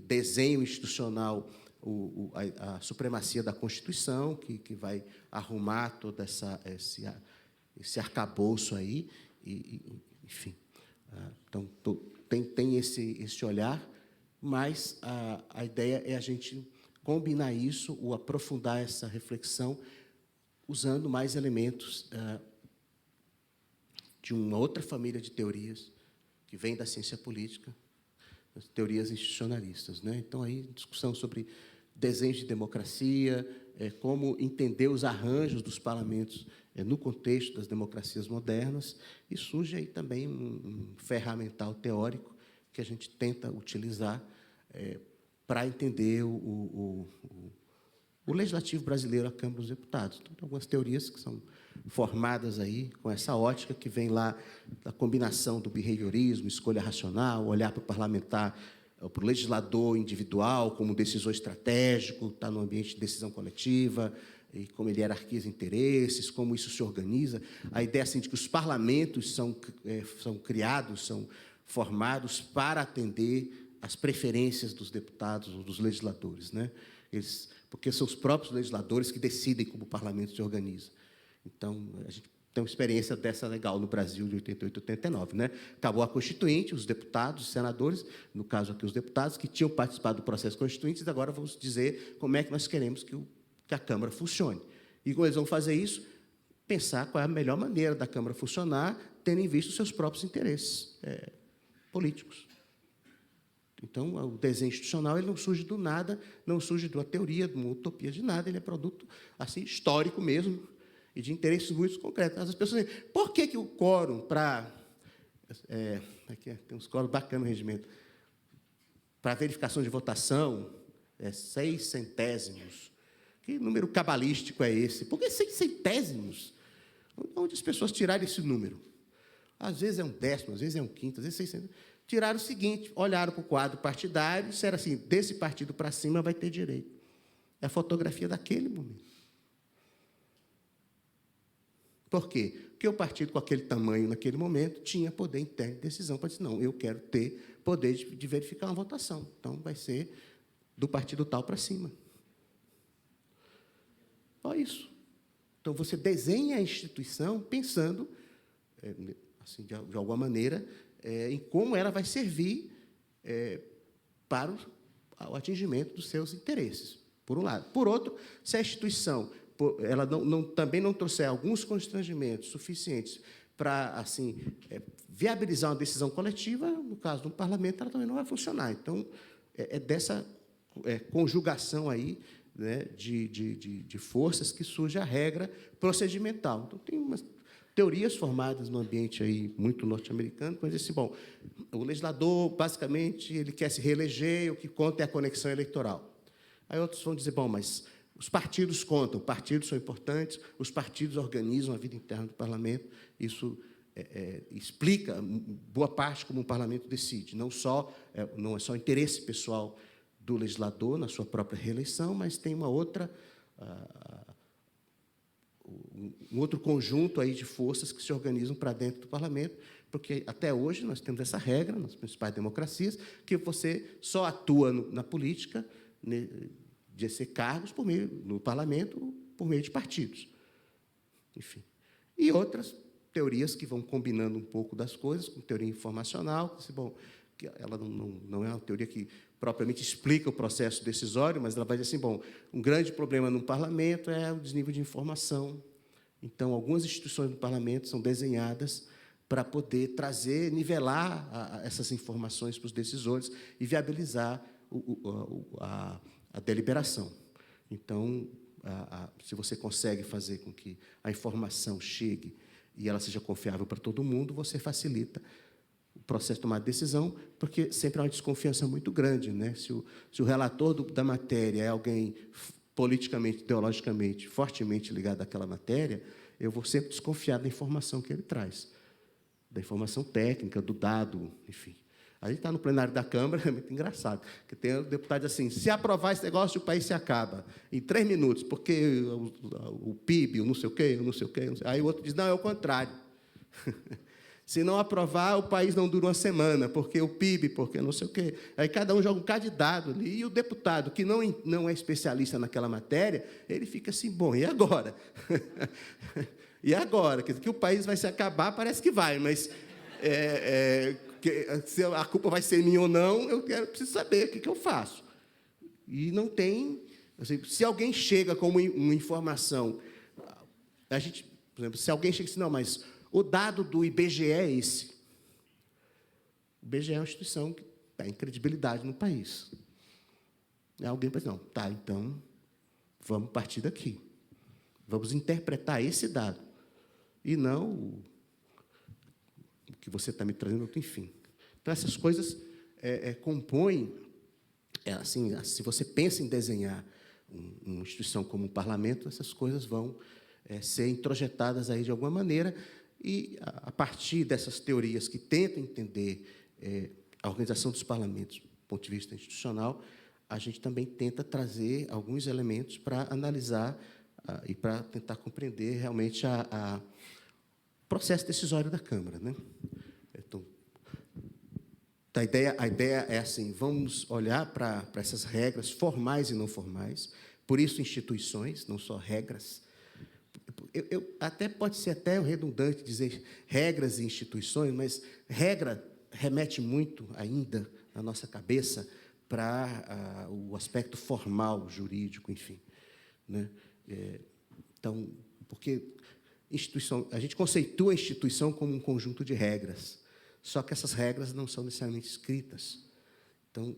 desenho institucional a supremacia da Constituição, que vai arrumar todo esse arcabouço aí, enfim. Então, tem esse olhar, mas a ideia é a gente combinar isso, ou aprofundar essa reflexão, usando mais elementos de uma outra família de teorias, que vem da ciência política, as teorias institucionalistas, né? Então, aí, discussão sobre desenhos de democracia, como entender os arranjos dos parlamentos no contexto das democracias modernas, e surge aí também um ferramental teórico que a gente tenta utilizar para entender o legislativo brasileiro, a Câmara dos Deputados. Então, tem algumas teorias que são formadas aí com essa ótica que vem lá da combinação do behaviorismo, escolha racional, olhar para o parlamentar, para o legislador individual como decisor estratégico, está no ambiente de decisão coletiva, e como ele hierarquiza interesses, como isso se organiza. A ideia assim, de que os parlamentos são criados, são formados para atender às preferências dos deputados ou dos legisladores, né? Porque são os próprios legisladores que decidem como o parlamento se organiza. Então, a gente tem uma experiência dessa legal no Brasil, de 88 e 89. Né? Acabou a Constituinte, os deputados, os senadores, no caso aqui os deputados, que tinham participado do processo constituinte, e agora vamos dizer como é que nós queremos que a Câmara funcione. E como eles vão fazer isso? Pensar qual é a melhor maneira da Câmara funcionar, tendo em vista os seus próprios interesses políticos. Então, o desenho institucional ele não surge do nada, não surge de uma teoria, de uma utopia, de nada, ele é produto assim, histórico mesmo, e de interesses muito concretos. As pessoas dizem, por que o quórum para... tem uns quórum bacanas no regimento. Para verificação de votação, 6 centésimos. Que número cabalístico é esse? Por que 6 centésimos? Onde as pessoas tiraram esse número? Às vezes é um décimo, às vezes é um quinto, às vezes 6 centésimos. Tiraram o seguinte, olharam para o quadro partidário e disseram assim, desse partido para cima vai ter direito. É a fotografia daquele momento. Por quê? Porque o partido, com aquele tamanho naquele momento, tinha poder interno de decisão para dizer, não, eu quero ter poder de verificar uma votação. Então, vai ser do partido tal para cima. Só isso. Então, você desenha a instituição pensando, assim, de alguma maneira, em como ela vai servir para o atingimento dos seus interesses, por um lado. Por outro, se a instituição ela também não trouxer alguns constrangimentos suficientes para assim, viabilizar uma decisão coletiva, no caso do parlamento, ela também não vai funcionar. Então, dessa conjugação aí, né, de forças que surge a regra procedimental. Então, tem umas teorias formadas no ambiente aí muito norte-americano, mas assim, bom, o legislador, basicamente, ele quer se reeleger, o que conta é a conexão eleitoral. Aí outros vão dizer, bom, mas os partidos contam, partidos são importantes, os partidos organizam a vida interna do parlamento, isso explica boa parte como o parlamento decide, não é só interesse pessoal do legislador na sua própria reeleição, mas tem um outro conjunto aí de forças que se organizam para dentro do parlamento, porque até hoje nós temos essa regra nas principais democracias, que você só atua na política, de exercer cargos no parlamento por meio de partidos. Enfim. E outras teorias que vão combinando um pouco das coisas, com teoria informacional, que ela não é uma teoria que propriamente explica o processo decisório, mas ela vai dizer assim, bom, um grande problema no parlamento é o desnível de informação. Então, algumas instituições do parlamento são desenhadas para poder nivelar essas informações para os decisores e viabilizar a deliberação. Então, se você consegue fazer com que a informação chegue e ela seja confiável para todo mundo, você facilita o processo de tomar decisão, porque sempre há uma desconfiança muito grande, né? Se o relator da matéria é alguém politicamente, ideologicamente, fortemente ligado àquela matéria, eu vou sempre desconfiar da informação que ele traz, da informação técnica, do dado, enfim. A gente está no plenário da Câmara, é muito engraçado, que tem deputados assim, se aprovar esse negócio, o país se acaba em 3 minutos, porque o PIB, o não sei o quê, não sei o quê. Aí o outro diz, não, é o contrário. Se não aprovar, o país não dura uma semana, porque o PIB, porque não sei o quê. Aí cada um joga um bocado de dado ali, e o deputado, que não é especialista naquela matéria, ele fica assim, bom, e agora? E agora? Quer dizer, que o país vai se acabar, parece que vai, mas se a culpa vai ser minha ou não, eu preciso saber o que eu faço. E não tem... Assim, se alguém chega com uma informação... por exemplo, se alguém chega e diz, não, mas o dado do IBGE é esse. O IBGE é uma instituição que tem credibilidade no país. Alguém pensa, não, tá, então, vamos partir daqui. Vamos interpretar esse dado. E não o que você está me trazendo, enfim. Então, essas coisas compõem... assim, se você pensa em desenhar uma instituição como um parlamento, essas coisas vão ser introjetadas aí de alguma maneira, e, a partir dessas teorias que tentam entender a organização dos parlamentos do ponto de vista institucional, a gente também tenta trazer alguns elementos para analisar e para tentar compreender realmente o processo decisório da Câmara, né? Então, a ideia é assim, vamos olhar para essas regras formais e não formais, por isso instituições, não só regras. Até pode ser até redundante dizer regras e instituições, mas regra remete muito ainda na nossa cabeça para o aspecto formal, jurídico, enfim, né? Então, porque a gente conceitua a instituição como um conjunto de regras, só que essas regras não são necessariamente escritas. Então,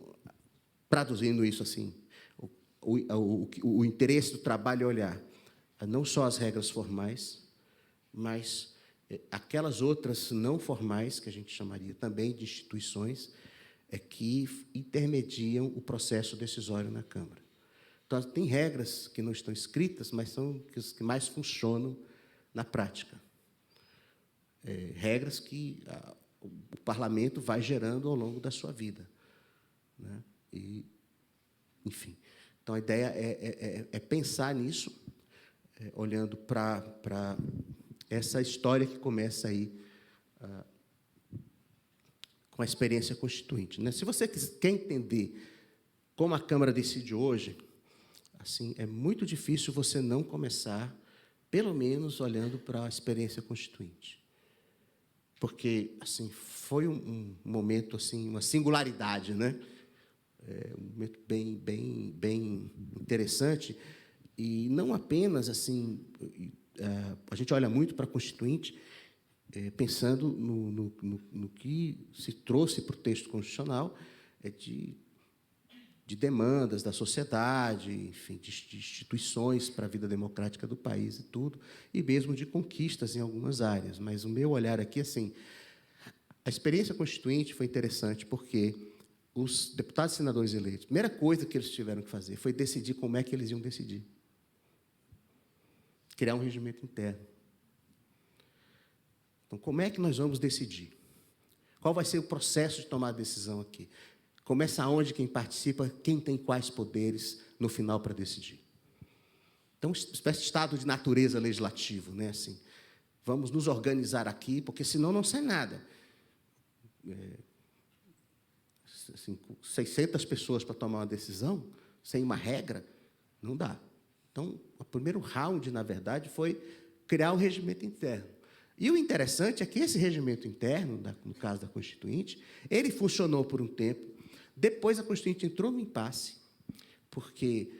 traduzindo isso assim, o interesse do trabalho é olhar não só as regras formais, mas aquelas outras não formais, que a gente chamaria também de instituições, que intermediam o processo decisório na Câmara. Então, tem regras que não estão escritas, mas são as que mais funcionam na prática. Regras que o parlamento vai gerando ao longo da sua vida, né? E, enfim. Então, a ideia é pensar nisso, olhando para essa história que começa aí com a experiência constituinte, né? Se você quer entender como a Câmara decide hoje, assim, é muito difícil você não começar, pelo menos, olhando para a experiência constituinte. Porque, assim, foi um momento, assim, uma singularidade, né? Um momento bem interessante, e não apenas, assim, a gente olha muito para a Constituinte, pensando no que se trouxe para o texto constitucional, de demandas da sociedade, enfim, de instituições para a vida democrática do país e tudo, e mesmo de conquistas em algumas áreas. Mas o meu olhar aqui, assim, a experiência constituinte foi interessante porque os deputados e senadores eleitos, a primeira coisa que eles tiveram que fazer foi decidir como é que eles iam decidir. Criar um regimento interno. Então, como é que nós vamos decidir? Qual vai ser o processo de tomar a decisão aqui? Começa aonde quem participa, quem tem quais poderes no final para decidir. Então, uma espécie de estado de natureza legislativo, né? Assim, vamos nos organizar aqui, porque senão não sai nada. Assim, 600 pessoas para tomar uma decisão, sem uma regra, não dá. Então, o primeiro round, na verdade, foi criar um regimento interno. E o interessante é que esse regimento interno, no caso da Constituinte, ele funcionou por um tempo. Depois, a Constituinte entrou no impasse, porque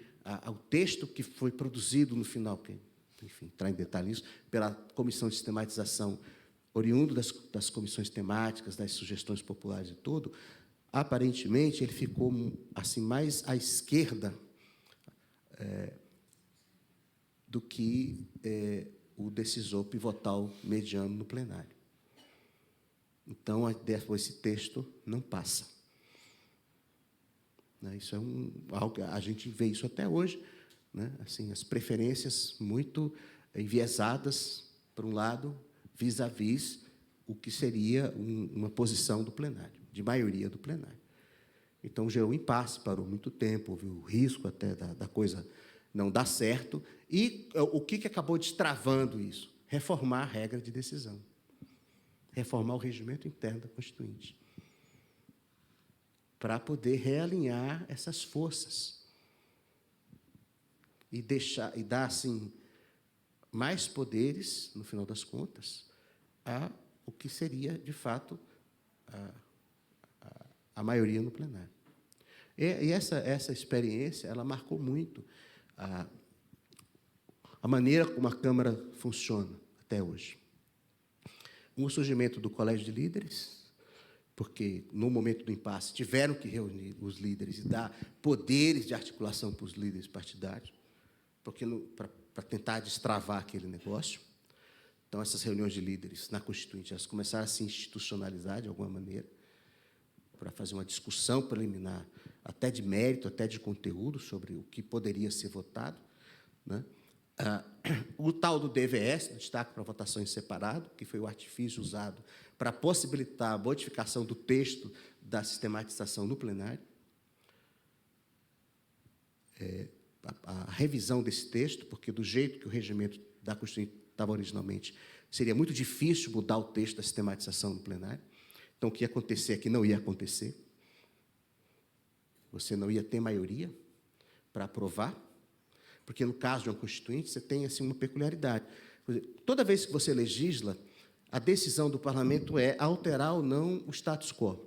o texto que foi produzido no final, que, enfim, entrar em detalhe nisso, pela Comissão de Sistematização, oriundo das comissões temáticas, das sugestões populares e tudo, aparentemente, ele ficou assim, mais à esquerda do que o decisor pivotal mediano no plenário. Então, esse texto não passa. Isso é algo, a gente vê isso até hoje, né? Assim, as preferências muito enviesadas, por um lado, vis-à-vis o que seria uma posição do plenário, de maioria do plenário. Então, gerou um impasse, parou muito tempo, houve o risco até da coisa não dar certo. E o que acabou destravando isso? Reformar a regra de decisão. Reformar o regimento interno da Constituinte. Para poder realinhar essas forças. E dar, assim, mais poderes, no final das contas, a o que seria, de fato, a maioria no plenário. E essa experiência, ela marcou muito a maneira como a Câmara funciona até hoje. O surgimento do Colégio de Líderes, porque, no momento do impasse, tiveram que reunir os líderes e dar poderes de articulação para os líderes partidários, porque para tentar destravar aquele negócio. Então, essas reuniões de líderes na Constituinte, elas começaram a se institucionalizar, de alguma maneira, para fazer uma discussão preliminar, até de mérito, até de conteúdo, sobre o que poderia ser votado, né? O tal do DVS, destaque para votação em separado, que foi o artifício usado para possibilitar a modificação do texto da sistematização no plenário. A revisão desse texto, porque, do jeito que o regimento da Constituinte estava originalmente, seria muito difícil mudar o texto da sistematização no plenário. Então, o que ia acontecer é que não ia acontecer. Você não ia ter maioria para aprovar, porque, no caso de uma Constituinte, você tem assim, uma peculiaridade. Toda vez que você legisla, a decisão do parlamento é alterar ou não o status quo.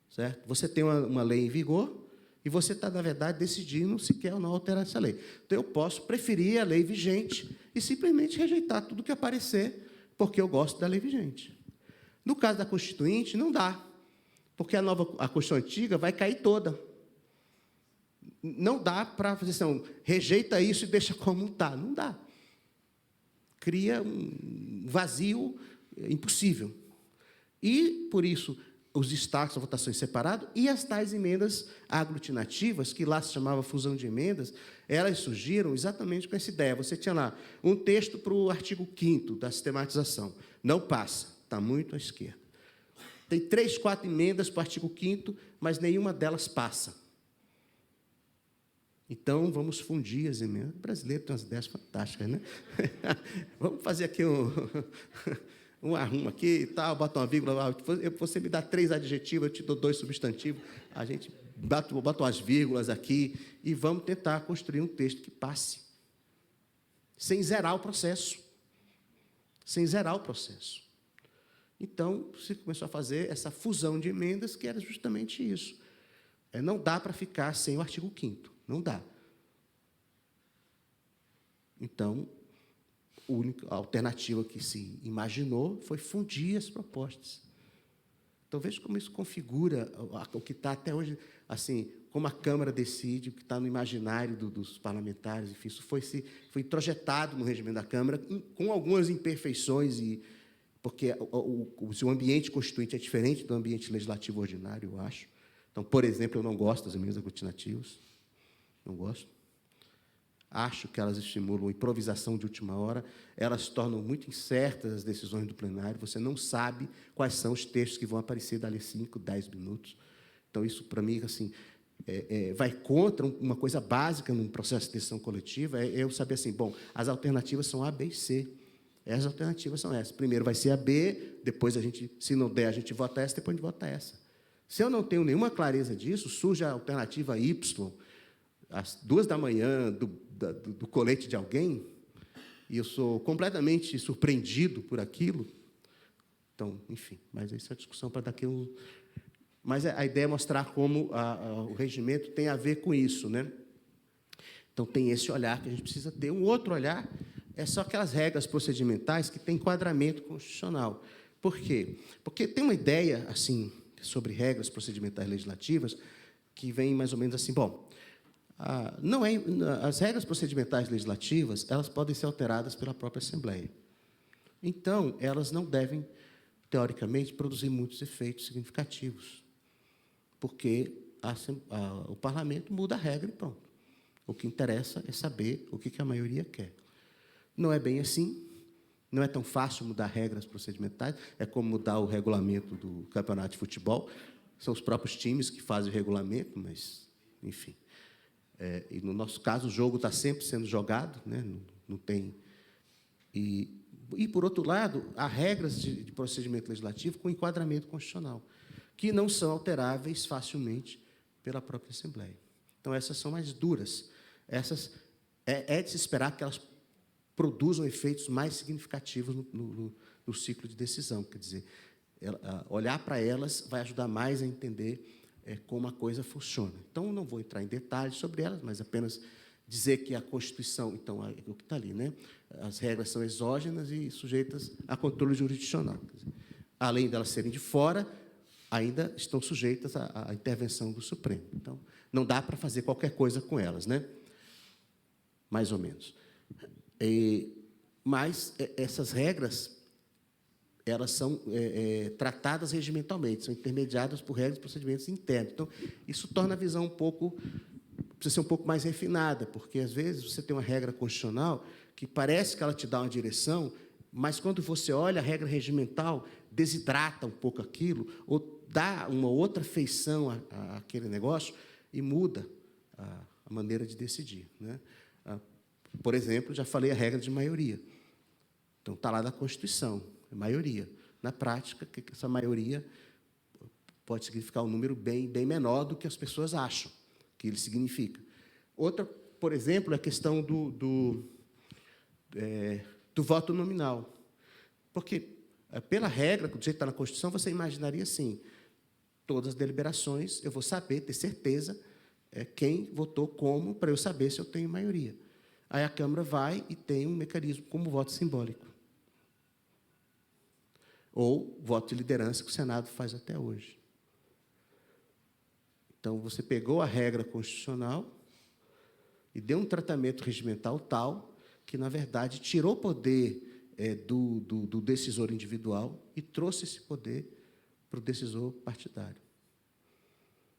Certo? Você tem uma lei em vigor e você está, na verdade, decidindo se quer ou não alterar essa lei. Então, eu posso preferir a lei vigente e simplesmente rejeitar tudo que aparecer, porque eu gosto da lei vigente. No caso da Constituinte, não dá, porque a Constituição antiga vai cair toda. Não dá para fazer assim, rejeita isso e deixa como está. Não dá. Cria um vazio impossível. E, por isso, os destaques da votação em separado e as tais emendas aglutinativas, que lá se chamava fusão de emendas, elas surgiram exatamente com essa ideia. Você tinha lá um texto para o artigo 5º da sistematização. Não passa, está muito à esquerda. Tem 3, 4 emendas para o artigo 5º, mas nenhuma delas passa. Então, vamos fundir as emendas. O brasileiro tem umas ideias fantásticas, né? Vamos fazer aqui um arrumo aqui e tal, bota uma vírgula. Você me dá 3 adjetivos, eu te dou 2 substantivos. A gente bota umas vírgulas aqui e vamos tentar construir um texto que passe. Sem zerar o processo. Sem zerar o processo. Então, se começou a fazer essa fusão de emendas, que era justamente isso. Não dá para ficar sem o artigo 5º. Não dá. Então, a alternativa que se imaginou foi fundir as propostas. Então, veja como isso configura o que está até hoje, assim, como a Câmara decide, o que está no imaginário dos parlamentares, enfim, isso foi introjetado no regimento da Câmara, com algumas imperfeições, porque o ambiente constituinte é diferente do ambiente legislativo ordinário, eu acho. Então, por exemplo, eu não gosto das emendas aglutinativas, não gosto. Acho que elas estimulam a improvisação de última hora, elas tornam muito incertas as decisões do plenário, você não sabe quais são os textos que vão aparecer dali a 5, 10 minutos. Então, isso, para mim, assim, vai contra uma coisa básica num processo de decisão coletiva, é eu saber assim, bom, as alternativas são A, B e C. As alternativas são essas. Primeiro vai ser a B, depois, se não der, a gente vota essa, depois a gente vota essa. Se eu não tenho nenhuma clareza disso, surge a alternativa Y, às 2h do colete de alguém, e eu sou completamente surpreendido por aquilo. Então, enfim, mas isso é discussão para daqui a um... Mas a ideia é mostrar como o regimento tem a ver com isso, né? Então, tem esse olhar que a gente precisa ter. Um outro olhar é só aquelas regras procedimentais que têm enquadramento constitucional. Por quê? Porque tem uma ideia, assim, sobre regras procedimentais legislativas que vem mais ou menos assim, bom, as regras procedimentais legislativas, elas podem ser alteradas pela própria Assembleia. Então, elas não devem, teoricamente, produzir muitos efeitos significativos, porque o parlamento muda a regra e pronto. O que interessa é saber o que a maioria quer. Não é bem assim, não é tão fácil mudar regras procedimentais, é como mudar o regulamento do campeonato de futebol, são os próprios times que fazem o regulamento, mas, enfim. E, no nosso caso, o jogo está sempre sendo jogado, né? Não tem... E, por outro lado, há regras de procedimento legislativo com enquadramento constitucional, que não são alteráveis facilmente pela própria Assembleia. Então, essas são mais duras. Essas é de se esperar que elas produzam efeitos mais significativos no ciclo de decisão. Quer dizer, olhar para elas vai ajudar mais a entender como a coisa funciona. Então, não vou entrar em detalhes sobre elas, mas apenas dizer que a Constituição, então, é o que está ali, né? As regras são exógenas e sujeitas a controle jurisdicional. Quer dizer, além delas serem de fora, ainda estão sujeitas à intervenção do Supremo. Então, não dá para fazer qualquer coisa com elas, né? Mais ou menos. Mas essas regras, elas são tratadas regimentalmente, são intermediadas por regras e procedimentos internos. Então, isso torna a visão precisa ser um pouco mais refinada, porque, às vezes, você tem uma regra constitucional que parece que ela te dá uma direção, mas, quando você olha a regra regimental, desidrata um pouco aquilo, ou dá uma outra feição àquele negócio e muda a maneira de decidir, né? Por exemplo, já falei a regra de maioria. Então, está lá na Constituição, é maioria. Na prática, essa maioria pode significar um número bem menor do que as pessoas acham que ele significa. Outra, por exemplo, é a questão do voto nominal. Porque, pela regra, do jeito que está na Constituição, você imaginaria assim, todas as deliberações, eu vou saber, ter certeza, quem votou como, para eu saber se eu tenho maioria. Aí a Câmara vai e tem um mecanismo como voto simbólico. Ou voto de liderança, que o Senado faz até hoje. Então, você pegou a regra constitucional e deu um tratamento regimental tal que, na verdade, tirou o poder do decisor individual e trouxe esse poder para o decisor partidário.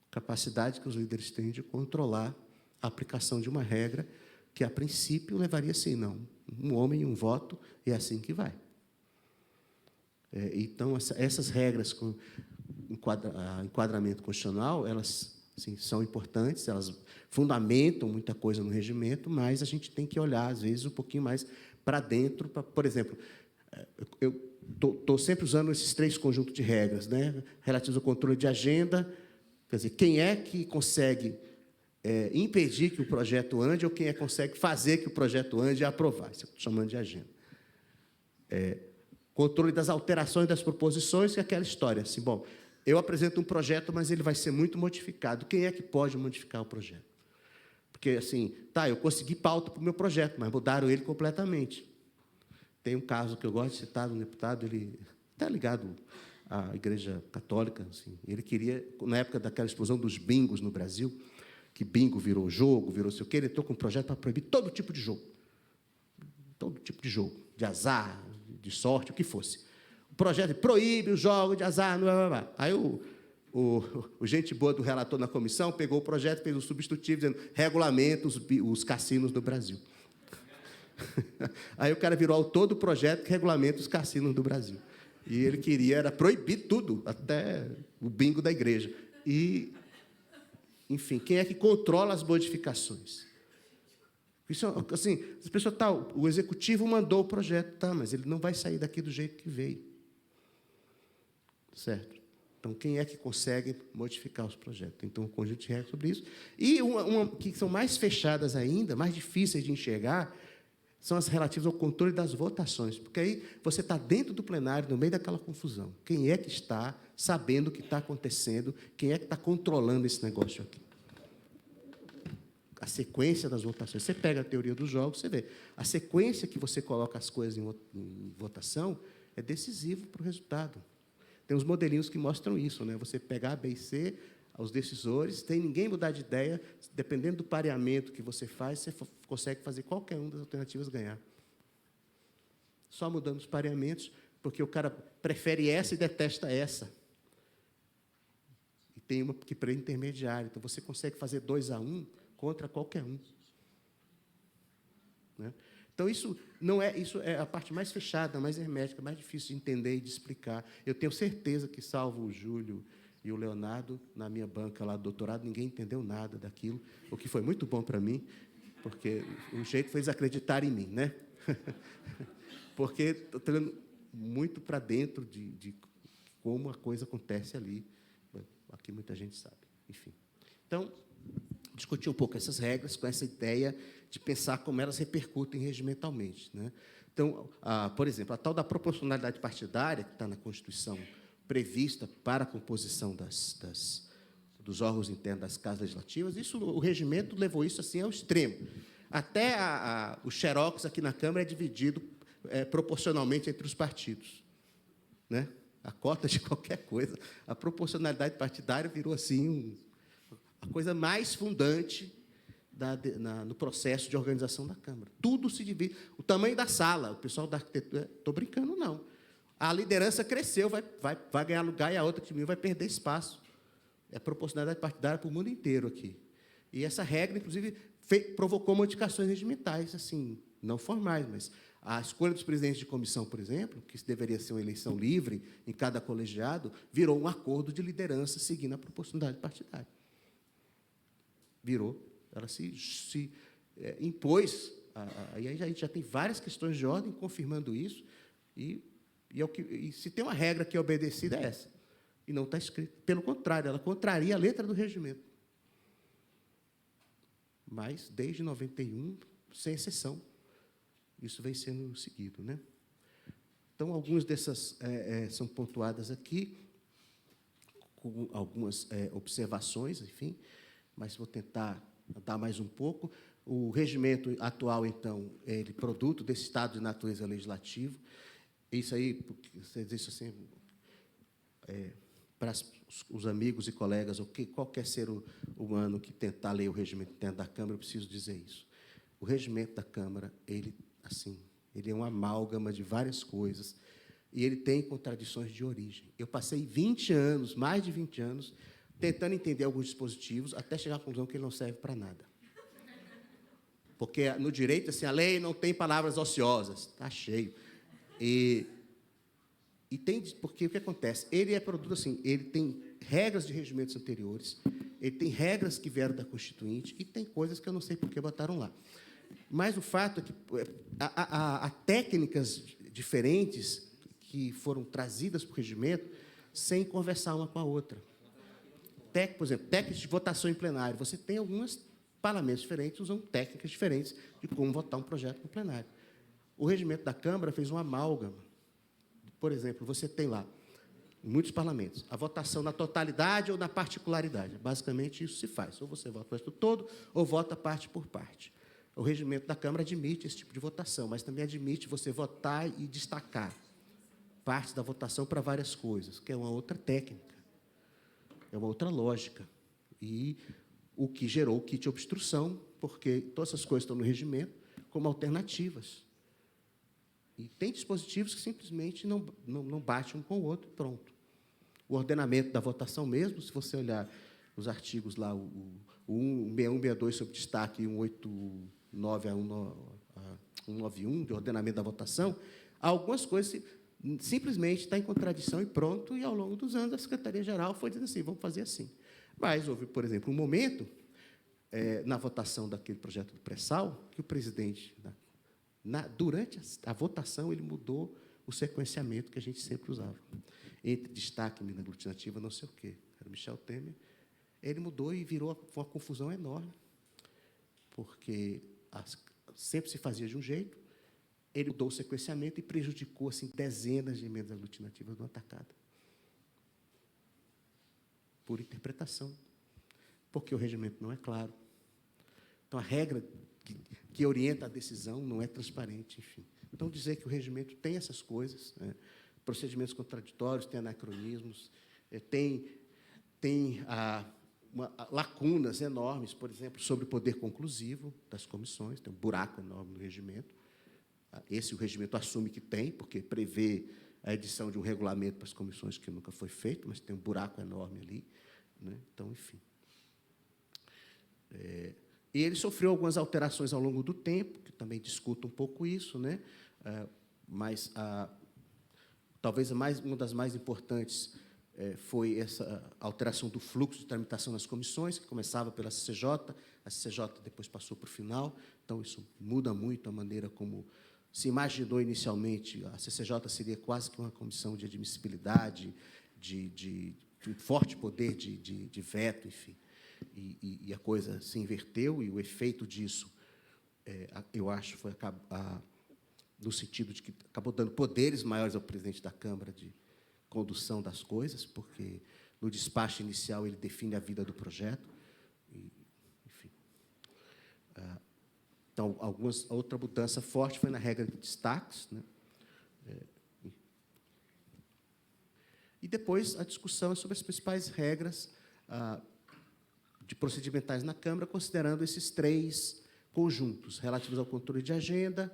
Capacidade que os líderes têm de controlar a aplicação de uma regra que, a princípio, levaria assim, não, um homem e um voto, e é assim que vai. Então, essas regras com enquadramento constitucional, elas assim, são importantes, elas fundamentam muita coisa no regimento, mas a gente tem que olhar, às vezes, um pouquinho mais para dentro. Por exemplo, eu estou sempre usando esses 3 conjuntos de regras, né, relativos ao controle de agenda. Quer dizer, quem é que consegue impedir que o projeto ande ou quem é que consegue fazer que o projeto ande e aprovar? Isso eu estou chamando de agenda. Controle das alterações das proposições, que é aquela história. Assim, bom, eu apresento um projeto, mas ele vai ser muito modificado. Quem é que pode modificar o projeto? Porque, assim, tá, eu consegui pauta para o meu projeto, mas mudaram ele completamente. Tem um caso que eu gosto de citar, um deputado, ele está ligado à Igreja Católica, assim, ele queria, na época daquela explosão dos bingos no Brasil, que bingo virou jogo, virou sei o quê, ele entrou com um projeto para proibir todo tipo de jogo. Todo tipo de jogo, de azar, de sorte, o que fosse. O projeto proíbe os jogos de azar. Blá, blá, blá. Aí o gente boa do relator na comissão pegou o projeto, fez um substitutivo, dizendo regulamenta os cassinos do Brasil. Aí o cara virou autor do projeto que regulamenta os cassinos do Brasil. E ele queria era proibir tudo, até o bingo da igreja. E, enfim, quem é que controla as modificações? Isso, assim, as pessoas, o executivo mandou o projeto, mas ele não vai sair daqui do jeito que veio. Certo? Então, quem é que consegue modificar os projetos? Então, um conjunto de regras sobre isso. E uma que são mais fechadas ainda, mais difíceis de enxergar, são as relativas ao controle das votações, porque aí você está dentro do plenário, no meio daquela confusão. Quem é que está sabendo o que está acontecendo? Quem é que está controlando esse negócio aqui? A sequência das votações. Você pega a teoria dos jogos, você vê. A sequência que você coloca as coisas em votação é decisivo para o resultado. Tem uns modelinhos que mostram isso, né? Você pegar A, B e C, os decisores, sem ninguém mudar de ideia, dependendo do pareamento que você faz, você consegue fazer qualquer uma das alternativas ganhar. Só mudando os pareamentos, porque o cara prefere essa e detesta essa. E tem uma que para intermediário. Então, você consegue fazer 2-1 contra qualquer um. Né? Então, isso é a parte mais fechada, mais hermética, mais difícil de entender e de explicar. Eu tenho certeza que, salvo o Júlio e o Leonardo, na minha banca lá do doutorado, ninguém entendeu nada daquilo, o que foi muito bom para mim, porque o jeito foi eles acreditarem em mim, né? Porque estou trazendo muito para dentro de como a coisa acontece ali. Aqui muita gente sabe. Enfim. Então, discutir um pouco essas regras com essa ideia de pensar como elas repercutem regimentalmente. Né? Então, por exemplo, a tal da proporcionalidade partidária, que está na Constituição prevista para a composição dos órgãos internos das casas legislativas, o regimento levou isso assim ao extremo. Até o xerox aqui na Câmara é dividido proporcionalmente entre os partidos. Né? A cota de qualquer coisa. A proporcionalidade partidária virou assim a coisa mais fundante no processo de organização da Câmara. Tudo se divide. O tamanho da sala, o pessoal da arquitetura... Estou brincando, não. A liderança cresceu, vai ganhar lugar e a outra que vai perder espaço. É proporcionalidade partidária para o mundo inteiro aqui. E essa regra, inclusive, provocou modificações regimentais, assim, não formais, mas a escolha dos presidentes de comissão, por exemplo, que deveria ser uma eleição livre em cada colegiado, virou um acordo de liderança seguindo a proporcionalidade partidária. Virou, ela se impôs, aí a gente já tem várias questões de ordem confirmando isso, e se tem uma regra que é obedecida, é essa. E não está escrito. Pelo contrário, ela contraria a letra do regimento. Mas, desde 91, sem exceção, isso vem sendo seguido. Né? Então, algumas dessas são pontuadas aqui, com algumas observações, enfim, mas vou tentar dar mais um pouco. O regimento atual, então, é produto desse estado de natureza legislativo. Isso aí, você diz assim, para os amigos e colegas, qualquer ser humano que tentar ler o regimento interno da Câmara, eu preciso dizer isso. O regimento da Câmara, ele é uma amálgama de várias coisas, e ele tem contradições de origem. Eu passei 20 anos, mais de 20 anos, tentando entender alguns dispositivos, até chegar à conclusão que ele não serve para nada. Porque, no direito, assim, a lei não tem palavras ociosas, está cheio. E tem, porque o que acontece? Ele é produto assim, ele tem regras de regimentos anteriores, ele tem regras que vieram da Constituinte e tem coisas que eu não sei por que botaram lá. Mas o fato é que há técnicas diferentes que foram trazidas para o regimento sem conversar uma com a outra. Por exemplo, técnicas de votação em plenário. Você tem alguns parlamentos diferentes usam técnicas diferentes de como votar um projeto no plenário. O regimento da Câmara fez uma amálgama. Por exemplo, você tem lá, em muitos parlamentos, a votação na totalidade ou na particularidade. Basicamente, isso se faz. Ou você vota o projeto todo, ou vota parte por parte. O regimento da Câmara admite esse tipo de votação, mas também admite você votar e destacar parte da votação para várias coisas, que é uma outra técnica, é uma outra lógica. E o que gerou o kit obstrução, porque todas essas coisas estão no regimento como alternativas. E tem dispositivos que simplesmente não batem um com o outro, pronto. O ordenamento da votação mesmo, se você olhar os artigos lá, o 16162 sobre destaque e 189 a 191 de ordenamento da votação, algumas coisas simplesmente estão em contradição e pronto, e, ao longo dos anos, a Secretaria-Geral foi dizendo assim, vamos fazer assim. Mas houve, por exemplo, um momento, na votação daquele projeto do pré-sal, que o presidente, durante a votação, ele mudou o sequenciamento que a gente sempre usava. Entre destaque, emenda aglutinativa, não sei o quê. Era o Michel Temer. Ele mudou e virou uma confusão enorme, porque sempre se fazia de um jeito, ele mudou o sequenciamento e prejudicou assim, dezenas de emendas aglutinativas de uma tacada. Por interpretação, porque o regimento não é claro. Então, a regra que orienta a decisão não é transparente, enfim. Então, dizer que o regimento tem essas coisas, procedimentos contraditórios, tem anacronismos, tem lacunas enormes, por exemplo, sobre o poder conclusivo das comissões, tem um buraco enorme no regimento. Esse o regimento assume que tem, porque prevê a edição de um regulamento para as comissões que nunca foi feito, mas tem um buraco enorme ali. Né? Então, enfim. E ele sofreu algumas alterações ao longo do tempo, que também discuto um pouco isso, né? Mas talvez uma das mais importantes foi essa alteração do fluxo de tramitação nas comissões, que começava pela CCJ, a CCJ depois passou para o final, então isso muda muito a maneira como se imaginou inicialmente. A CCJ seria quase que uma comissão de admissibilidade, de forte poder de veto, enfim. E a coisa se inverteu, e o efeito disso, eu acho, foi no sentido de que acabou dando poderes maiores ao presidente da Câmara de condução das coisas, porque, no despacho inicial, ele define a vida do projeto. Enfim. Então, outra mudança forte foi na regra de destaques, né? E depois a discussão sobre as principais regras de procedimentais na Câmara, considerando esses 3 conjuntos, relativos ao controle de agenda,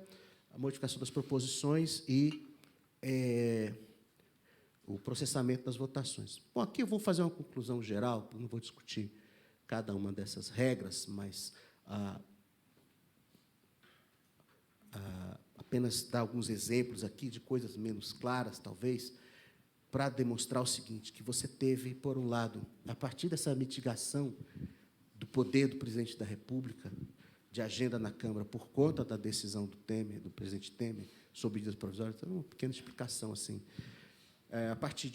a modificação das proposições e o processamento das votações. Bom, aqui eu vou fazer uma conclusão geral, não vou discutir cada uma dessas regras, mas apenas dar alguns exemplos aqui de coisas menos claras, talvez, para demonstrar o seguinte, que você teve, por um lado, a partir dessa mitigação do poder do presidente da República, de agenda na Câmara, por conta da decisão do presidente Temer, sobre medidas provisórias, então, uma pequena explicação assim. A partir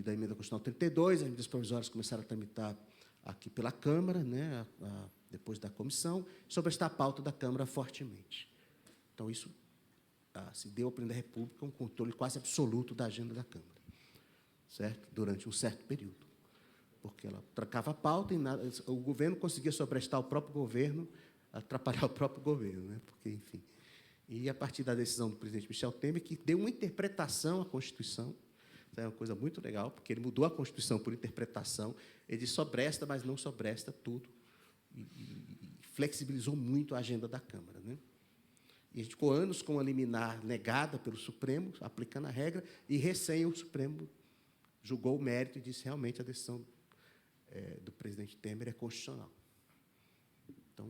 da emenda constitucional 32, as medidas provisórias começaram a tramitar aqui pela Câmara, né, depois da comissão, sobre esta pauta da Câmara fortemente. Então, isso se deu ao presidente da República um controle quase absoluto da agenda da Câmara, certo? Durante um certo período, porque ela trancava a pauta e o governo conseguia sobrestar o próprio governo, atrapalhar o próprio governo, né? Porque, enfim. E, a partir da decisão do presidente Michel Temer, que deu uma interpretação à Constituição, é uma coisa muito legal, porque ele mudou a Constituição por interpretação, ele sobresta, mas não sobresta tudo, e flexibilizou muito a agenda da Câmara, né? E a gente ficou anos com a liminar negada pelo Supremo, aplicando a regra, e recém o Supremo julgou o mérito e disse realmente a decisão do presidente Temer é constitucional. Então,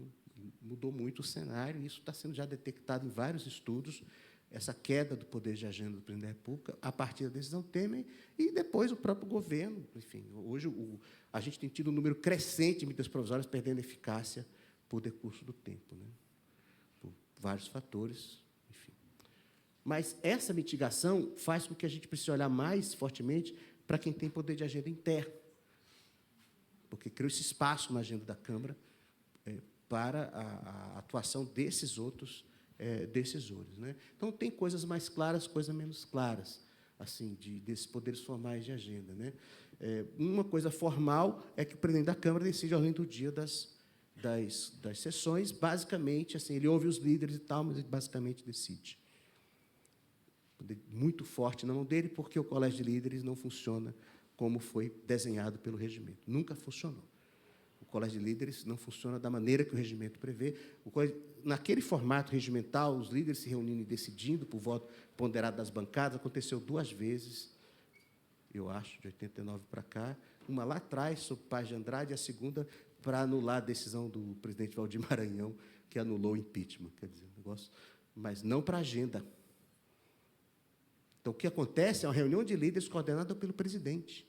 mudou muito o cenário, e isso está sendo já detectado em vários estudos, essa queda do poder de agenda do presidente da República a partir da decisão Temer e depois o próprio governo. Enfim, hoje a gente tem tido um número crescente de medidas provisórias perdendo eficácia por decurso do tempo, né? Por vários fatores, enfim. Mas essa mitigação faz com que a gente precise olhar mais fortemente para quem tem poder de agenda interno, porque criou esse espaço na agenda da Câmara para a atuação desses outros decisores, né? Então, tem coisas mais claras, coisas menos claras, assim, desses poderes formais de agenda, né? Uma coisa formal é que o presidente da Câmara decide a ordem do dia das sessões, basicamente, assim, ele ouve os líderes e tal, mas ele basicamente decide. Muito forte na mão dele, porque o colégio de líderes não funciona como foi desenhado pelo regimento. Nunca funcionou. O colégio de líderes não funciona da maneira que o regimento prevê. Naquele formato regimental, os líderes se reunindo e decidindo por voto ponderado das bancadas, aconteceu 2 vezes, eu acho, de 89 para cá, uma lá atrás, sob Paz de Andrade, e a segunda para anular a decisão do presidente Valdir Maranhão, que anulou o impeachment, quer dizer, negócio, mas não para a agenda. Então, o que acontece é uma reunião de líderes coordenada pelo presidente.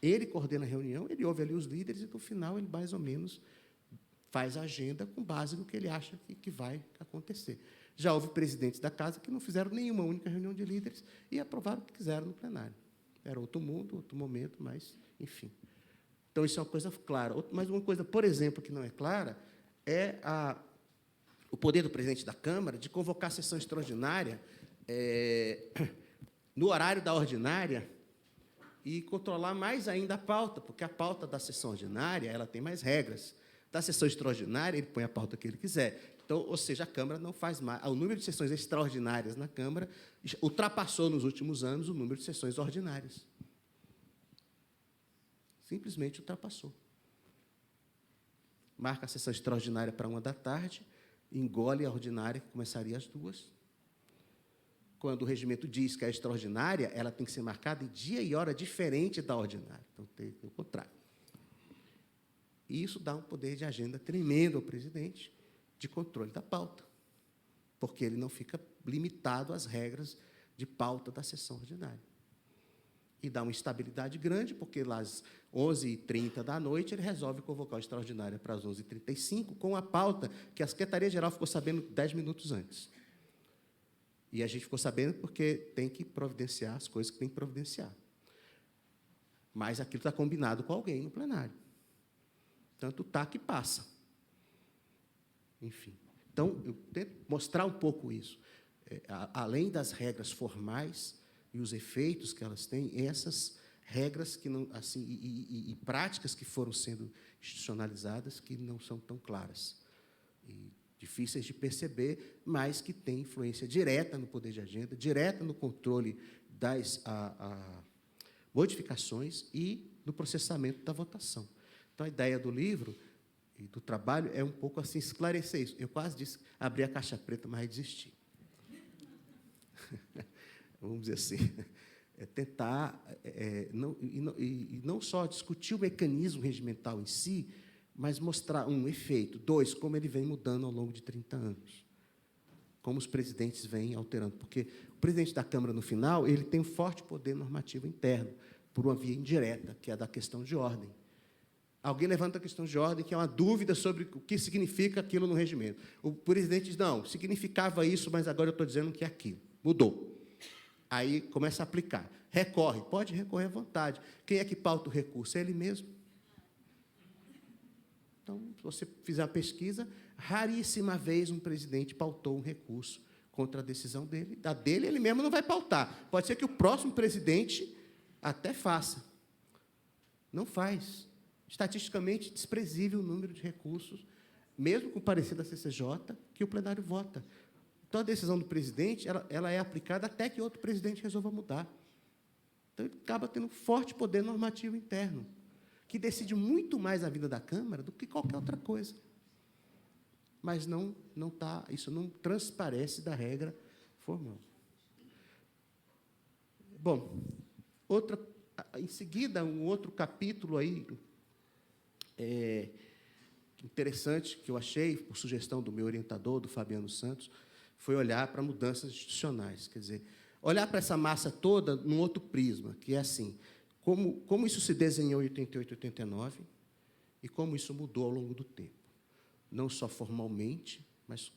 Ele coordena a reunião, ele ouve ali os líderes e, no final, ele, mais ou menos, faz a agenda com base no que ele acha que vai acontecer. Já houve presidentes da Casa que não fizeram nenhuma única reunião de líderes e aprovaram o que quiseram no plenário. Era outro mundo, outro momento, mas, enfim. Então, isso é uma coisa clara. Mas uma coisa, por exemplo, que não é clara é o poder do presidente da Câmara de convocar a sessão extraordinária no horário da ordinária e controlar mais ainda a pauta, porque a pauta da sessão ordinária ela tem mais regras. Da sessão extraordinária, ele põe a pauta que ele quiser. Então, ou seja, a Câmara não faz mais. O número de sessões extraordinárias na Câmara ultrapassou, nos últimos anos, o número de sessões ordinárias. Simplesmente ultrapassou. Marca a sessão extraordinária para 13h, engole a ordinária, que começaria às 2h. Quando o regimento diz que é extraordinária, ela tem que ser marcada em dia e hora diferente da ordinária. Então, tem o contrário. E isso dá um poder de agenda tremendo ao presidente de controle da pauta, porque ele não fica limitado às regras de pauta da sessão ordinária. E dá uma estabilidade grande, porque lá às 11h30 da noite ele resolve convocar a extraordinária para as 11h35, com a pauta que a Secretaria-Geral ficou sabendo 10 minutos antes. E a gente ficou sabendo porque tem que providenciar as coisas que tem que providenciar. Mas aquilo está combinado com alguém no plenário. Tanto tá que passa. Enfim. Então, eu tento mostrar um pouco isso. Além das regras formais e os efeitos que elas têm, essas regras que não, assim, e práticas que foram sendo institucionalizadas que não são tão claras e difíceis de perceber, mas que têm influência direta no poder de agenda, direta no controle das modificações e no processamento da votação. Então, a ideia do livro e do trabalho é um pouco assim esclarecer isso. Eu quase disse abrir a caixa preta, mas desisti. Vamos dizer assim, tentar não só discutir o mecanismo regimental em si, mas mostrar, efeito, 2, como ele vem mudando ao longo de 30 anos, como os presidentes vêm alterando, porque o presidente da Câmara, no final, ele tem um forte poder normativo interno, por uma via indireta, que é a da questão de ordem. Alguém levanta a questão de ordem, que é uma dúvida sobre o que significa aquilo no regimento. O presidente diz, não, significava isso, mas agora eu estou dizendo que é aquilo. Mudou. Aí começa a aplicar. Recorre. Pode recorrer à vontade. Quem é que pauta o recurso? É ele mesmo. Então, se você fizer uma pesquisa, raríssima vez um presidente pautou um recurso contra a decisão dele. Da dele, ele mesmo não vai pautar. Pode ser que o próximo presidente até faça. Não faz. Estatisticamente desprezível o número de recursos, mesmo com parecer da CCJ, que o plenário vota. Então, a decisão do presidente ela é aplicada até que outro presidente resolva mudar. Então, ele acaba tendo um forte poder normativo interno, que decide muito mais a vida da Câmara do que qualquer outra coisa. Mas isso não transparece da regra formal. Bom, em seguida, um outro capítulo aí, interessante, que eu achei, por sugestão do meu orientador, do Fabiano Santos, foi olhar para mudanças institucionais, quer dizer, olhar para essa massa toda num outro prisma, que é assim, como isso se desenhou em 88, 89, e como isso mudou ao longo do tempo, não só formalmente, mas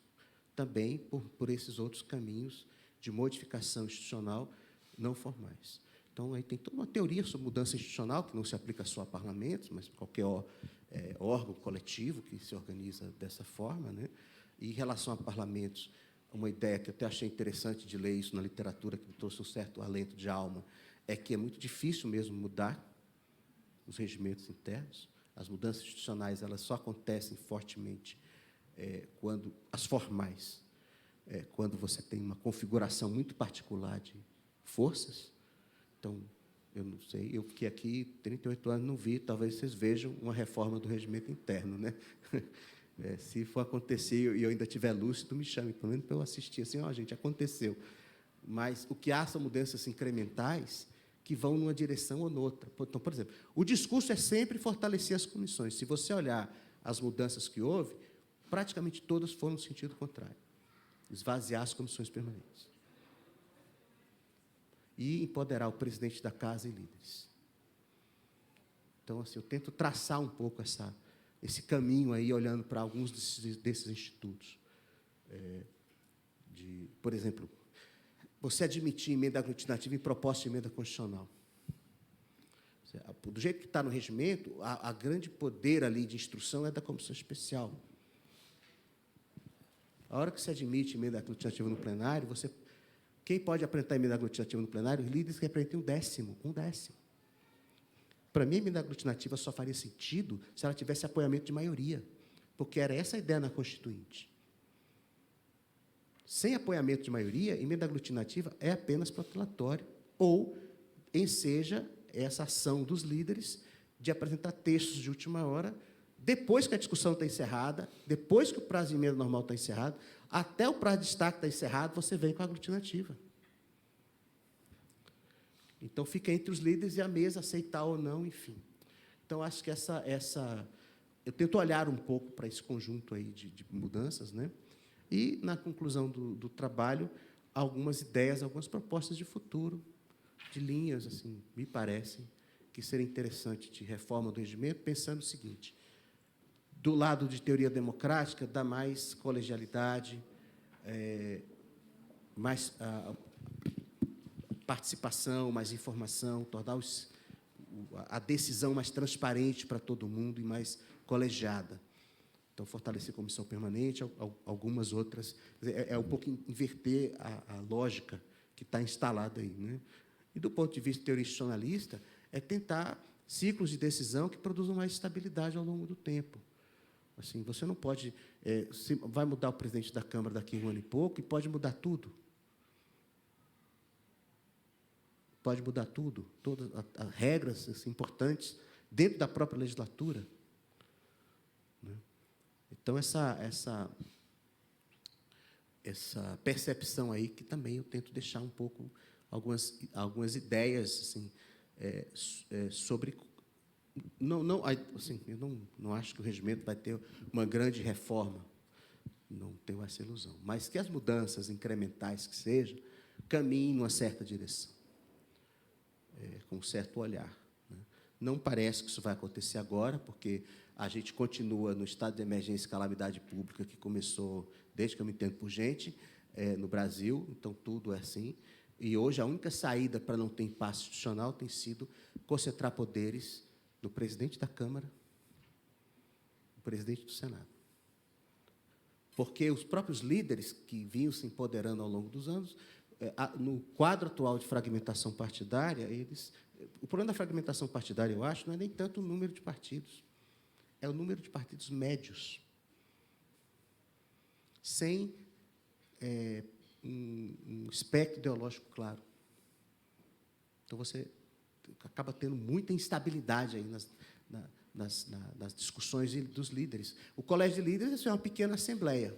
também por esses outros caminhos de modificação institucional não formais. Então, aí tem toda uma teoria sobre mudança institucional, que não se aplica só a parlamentos, mas qualquer órgão coletivo que se organiza dessa forma, né? E, em relação a parlamentos, uma ideia que eu até achei interessante de ler isso na literatura, que me trouxe um certo alento de alma, é que é muito difícil mesmo mudar os regimentos internos. As mudanças institucionais elas só acontecem fortemente quando as formais, quando você tem uma configuração muito particular de forças. Então, eu não sei, eu fiquei aqui 38 anos, não vi, talvez vocês vejam uma reforma do regimento interno, né? Se for acontecer e eu ainda tiver lúcido, me chame, pelo menos para eu assistir, assim, gente, aconteceu. Mas o que há são mudanças incrementais que vão numa direção ou noutra. Então, por exemplo, o discurso é sempre fortalecer as comissões. Se você olhar as mudanças que houve, praticamente todas foram no sentido contrário. Esvaziar as comissões permanentes. E empoderar o presidente da casa e líderes. Então, assim, eu tento traçar um pouco esse caminho aí, olhando para alguns desses institutos. Por exemplo, você admitir emenda aglutinativa em proposta de emenda constitucional. Do jeito que está no regimento, a grande poder ali de instrução é da comissão especial. A hora que você admite emenda aglutinativa no plenário, quem pode apresentar emenda aglutinativa no plenário? Os líderes que apresentem um décimo. Para mim, a emenda aglutinativa só faria sentido se ela tivesse apoiamento de maioria, porque era essa a ideia na Constituinte. Sem apoiamento de maioria, emenda aglutinativa é apenas protelatório, ou enseja essa ação dos líderes de apresentar textos de última hora, depois que a discussão está encerrada, depois que o prazo de emenda normal está encerrado, até o prazo de destaque está encerrado, você vem com a aglutinativa. Então, fica entre os líderes e a mesa aceitar ou não, enfim. Então, acho que eu tento olhar um pouco para esse conjunto aí de mudanças, né? E, na conclusão do trabalho, algumas ideias, algumas propostas de futuro, de linhas, assim, me parecem, que seria interessante de reforma do regimento, pensando o seguinte: do lado de teoria democrática, dá mais colegialidade, mais participação, mais informação, tornar a decisão mais transparente para todo mundo e mais colegiada. Então, fortalecer a comissão permanente, algumas outras. É um pouco inverter a lógica que está instalada aí, né? E, do ponto de vista teoria institucionalista, é tentar ciclos de decisão que produzam mais estabilidade ao longo do tempo. Assim, você não pode... vai mudar o presidente da Câmara daqui a um ano e pouco, e pode mudar tudo. Pode mudar tudo, todas as regras assim, importantes, dentro da própria legislatura. Né? Então, essa percepção aí, que também eu tento deixar um pouco algumas ideias assim, sobre... Assim, eu não acho que o regimento vai ter uma grande reforma, não tenho essa ilusão, mas que as mudanças incrementais que sejam, caminhem numa certa direção, com um certo olhar. Né? Não parece que isso vai acontecer agora, porque a gente continua no estado de emergência e calamidade pública, que começou desde que eu me entendo por gente, no Brasil, então tudo é assim. E hoje a única saída para não ter impasse institucional tem sido concentrar poderes no presidente da Câmara, no presidente do Senado. Porque os próprios líderes que vinham se empoderando ao longo dos anos, no quadro atual de fragmentação partidária, o problema da fragmentação partidária, eu acho, não é nem tanto o número de partidos, é o número de partidos médios, sem um espectro ideológico claro. Então, você acaba tendo muita instabilidade aí nas discussões dos líderes. O colégio de líderes é uma pequena assembleia,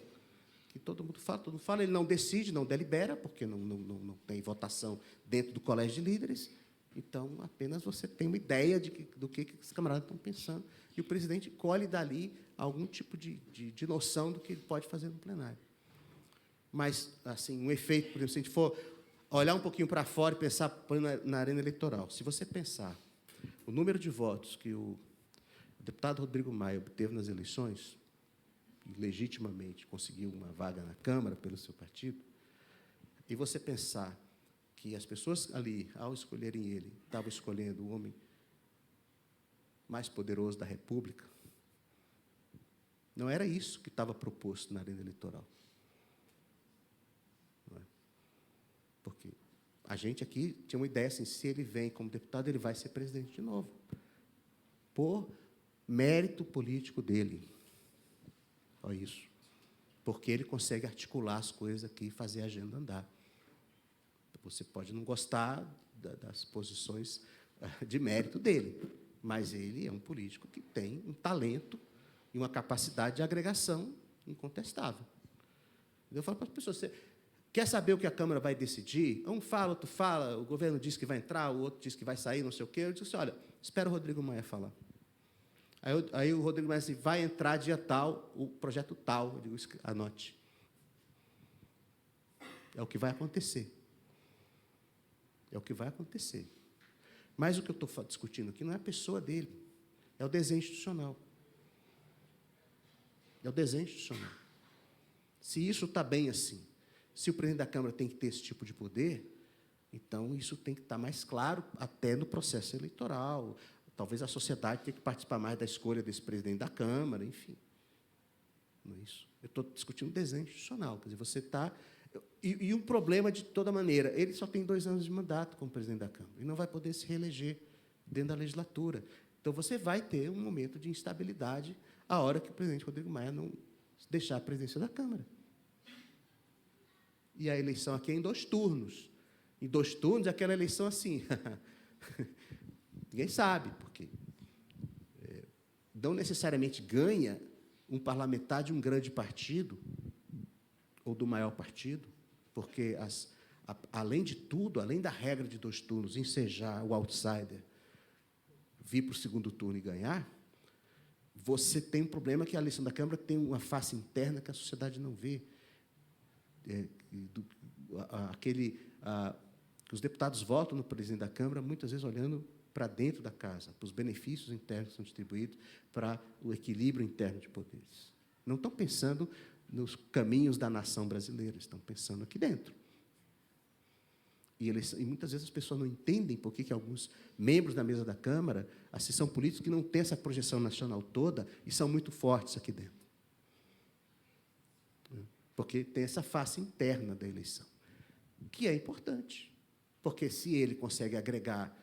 que todo mundo fala, ele não decide, não delibera, porque não tem votação dentro do colégio de líderes, então, apenas você tem uma ideia do que os camaradas estão pensando, e o presidente colhe dali algum tipo de noção do que ele pode fazer no plenário. Mas, assim, um efeito, por exemplo, se a gente for olhar um pouquinho para fora e pensar na arena eleitoral, se você pensar o número de votos que o deputado Rodrigo Maia obteve nas eleições, e legitimamente conseguiu uma vaga na Câmara pelo seu partido, e você pensar que as pessoas ali, ao escolherem ele, estavam escolhendo o homem mais poderoso da República, não era isso que estava proposto na arena eleitoral. Não é? Porque a gente aqui tinha uma ideia assim, se ele vem como deputado, ele vai ser presidente de novo, por mérito político dele. Olha isso. Porque ele consegue articular as coisas aqui e fazer a agenda andar. Você pode não gostar das posições de mérito dele, mas ele é um político que tem um talento e uma capacidade de agregação incontestável. Eu falo para as pessoas, você quer saber o que a Câmara vai decidir? Um fala, outro fala, o governo diz que vai entrar, o outro diz que vai sair, não sei o quê. Eu disse assim, olha, espera o Rodrigo Maia falar. Aí o Rodrigo Maia disse, vai entrar dia tal, o projeto tal. Eu digo, anote. É o que vai acontecer. É o que vai acontecer. Mas o que eu estou discutindo aqui não é a pessoa dele, é o desenho institucional. É o desenho institucional. Se isso está bem assim, se o presidente da Câmara tem que ter esse tipo de poder, então isso tem que estar mais claro até no processo eleitoral. Talvez a sociedade tenha que participar mais da escolha desse presidente da Câmara, enfim. Não é isso? Eu estou discutindo desenho institucional. Quer dizer, você está... E um problema, de toda maneira, ele só tem 2 anos de mandato como presidente da Câmara e não vai poder se reeleger dentro da legislatura. Então, você vai ter um momento de instabilidade a hora que o presidente Rodrigo Maia não deixar a presidência da Câmara. E a eleição aqui é em 2 turnos. Em 2 turnos, é aquela eleição assim... Ninguém sabe, porque não necessariamente ganha um parlamentar de um grande partido ou do maior partido, porque, além de tudo, além da regra de 2 turnos, ensejar o outsider, vir para o 2º turno e ganhar, você tem um problema que a eleição da Câmara tem uma face interna que a sociedade não vê. Que os deputados votam no presidente da Câmara, muitas vezes olhando para dentro da casa, para os benefícios internos que são distribuídos, para o equilíbrio interno de poderes. Não estão pensando nos caminhos da nação brasileira, estão pensando aqui dentro. E muitas vezes as pessoas não entendem por que alguns membros da mesa da Câmara, assim, são políticos que não têm essa projeção nacional toda e são muito fortes aqui dentro. Porque tem essa face interna da eleição, que é importante. Porque, se ele consegue agregar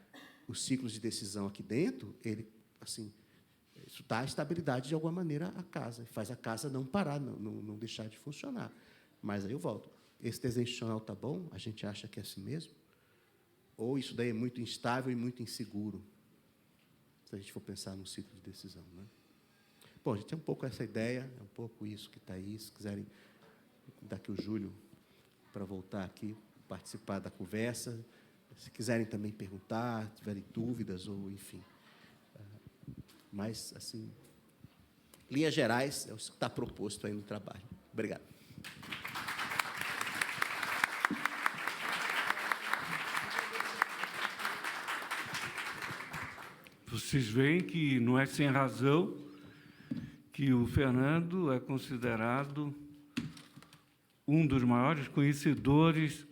os ciclos de decisão aqui dentro, ele, assim, isso dá estabilidade, de alguma maneira, à casa, faz a casa não parar, não deixar de funcionar. Mas aí eu volto. Esse desenho institucional está bom? A gente acha que é assim mesmo? Ou isso daí é muito instável e muito inseguro, se a gente for pensar no ciclo de decisão, né? Bom, a gente tem um pouco essa ideia, é um pouco isso que está aí. Se quiserem, daqui o Júlio, para voltar aqui, participar da conversa. Se quiserem também perguntar, tiverem dúvidas, ou enfim. Mas, assim, linhas gerais, é o que está proposto aí no trabalho. Obrigado. Vocês veem que não é sem razão que o Fernando é considerado um dos maiores conhecedores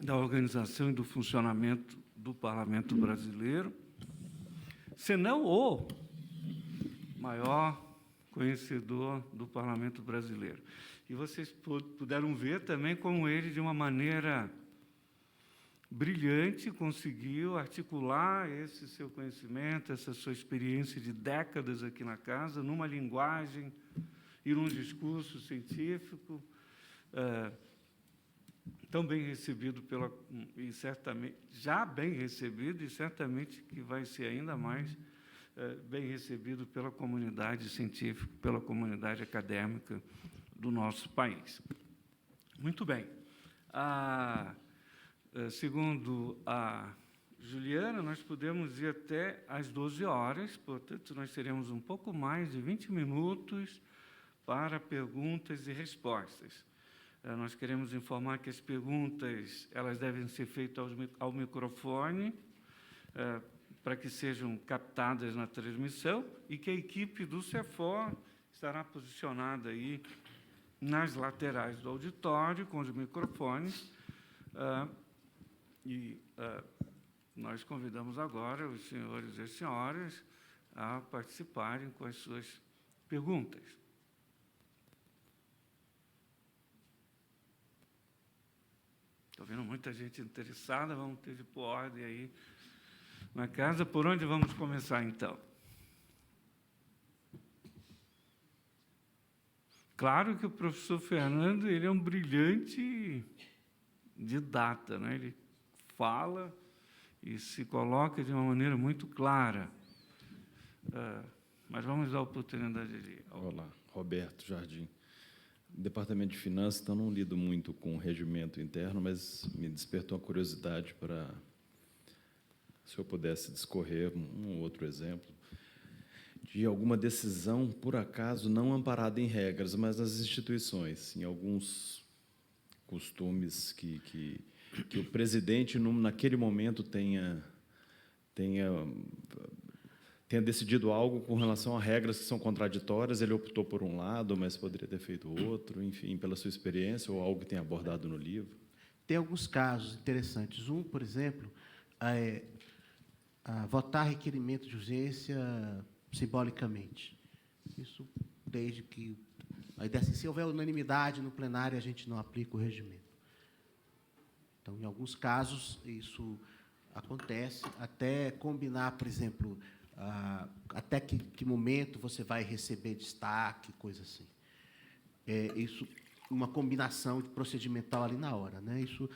da organização e do funcionamento do Parlamento brasileiro, se não o maior conhecedor do Parlamento brasileiro. E vocês puderam ver também como ele, de uma maneira brilhante, conseguiu articular esse seu conhecimento, essa sua experiência de décadas aqui na casa, numa linguagem e num discurso científico tão bem recebido e certamente já bem recebido, e certamente que vai ser ainda mais bem recebido pela comunidade científica, pela comunidade acadêmica do nosso país. Muito bem. Segundo a Juliana, nós podemos ir até às 12 horas, portanto, nós teremos um pouco mais de 20 minutos para perguntas e respostas. Nós queremos informar que as perguntas elas devem ser feitas ao microfone, para que sejam captadas na transmissão, e que a equipe do CEFOR estará posicionada aí nas laterais do auditório, com os microfones, nós convidamos agora os senhores e as senhoras a participarem com as suas perguntas. Estou vendo muita gente interessada, vamos ter de pôr ordem aí na casa. Por onde vamos começar, então? Claro que o professor Fernando ele é um brilhante didata, né? Ele fala e se coloca de uma maneira muito clara. Mas vamos dar a oportunidade de... Olá, Roberto Jardim. Departamento de Finanças, então não lido muito com o regimento interno, mas me despertou a curiosidade para, se eu pudesse discorrer um outro exemplo, de alguma decisão, por acaso, não amparada em regras, mas nas instituições, em alguns costumes que o presidente, naquele momento, tenha decidido algo com relação a regras que são contraditórias, ele optou por um lado, mas poderia ter feito outro, enfim, pela sua experiência, ou algo que tenha abordado no livro? Tem alguns casos interessantes. Um, por exemplo, votar requerimento de urgência simbolicamente. Isso, desde que... A ideia assim, se houver unanimidade no plenário, a gente não aplica o regimento. Então, em alguns casos, isso acontece, até combinar, por exemplo, até que momento você vai receber destaque, coisa assim. Isso, uma combinação procedimental ali na hora, né? Isso,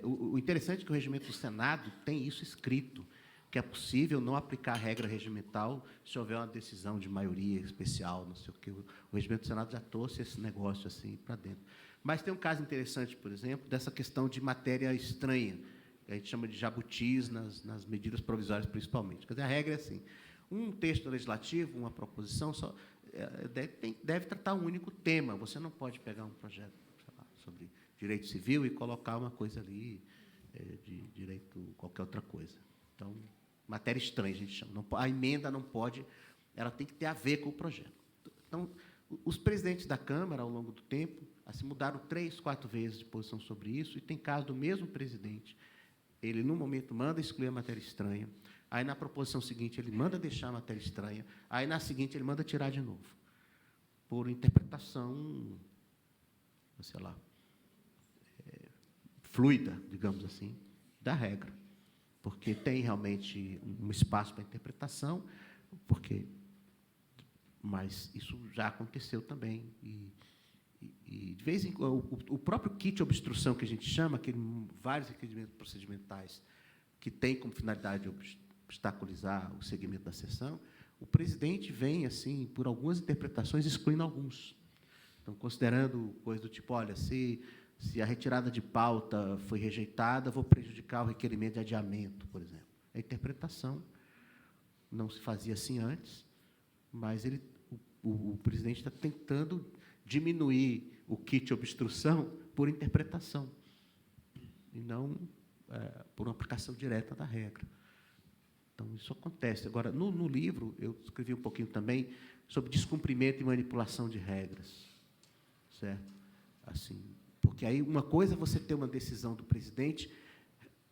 o interessante é que o regimento do Senado tem isso escrito, que é possível não aplicar a regra regimental se houver uma decisão de maioria especial, não sei o quê. O regimento do Senado já trouxe esse negócio assim para dentro. Mas tem um caso interessante, por exemplo, dessa questão de matéria estranha, que a gente chama de jabutis nas medidas provisórias, principalmente. Quer dizer, a regra é assim: um texto legislativo, uma proposição, deve tratar um único tema. Você não pode pegar um projeto, sei lá, sobre direito civil e colocar uma coisa ali de direito, qualquer outra coisa. Então, matéria estranha, a gente chama. A emenda não pode, ela tem que ter a ver com o projeto. Então, os presidentes da Câmara, ao longo do tempo, assim, mudaram 3, 4 vezes de posição sobre isso, e tem caso do mesmo presidente. Ele, no momento, manda excluir a matéria estranha, aí, na proposição seguinte, ele manda deixar a matéria estranha, aí, na seguinte, ele manda tirar de novo, por interpretação, sei lá, fluida, digamos assim, da regra, porque tem realmente um espaço para interpretação, mas isso já aconteceu também, e de vez em quando, o próprio kit obstrução, que a gente chama, vários requerimentos procedimentais que têm como finalidade obstaculizar o segmento da sessão, o presidente vem, assim, por algumas interpretações, excluindo alguns. Então, considerando coisa do tipo, olha, se a retirada de pauta foi rejeitada, vou prejudicar o requerimento de adiamento, por exemplo. A interpretação não se fazia assim antes, mas o presidente está tentando diminuir o kit obstrução por interpretação, e não por uma aplicação direta da regra. Então, isso acontece. Agora, no livro, eu escrevi um pouquinho também sobre descumprimento e manipulação de regras, certo? Assim, porque aí uma coisa é você ter uma decisão do presidente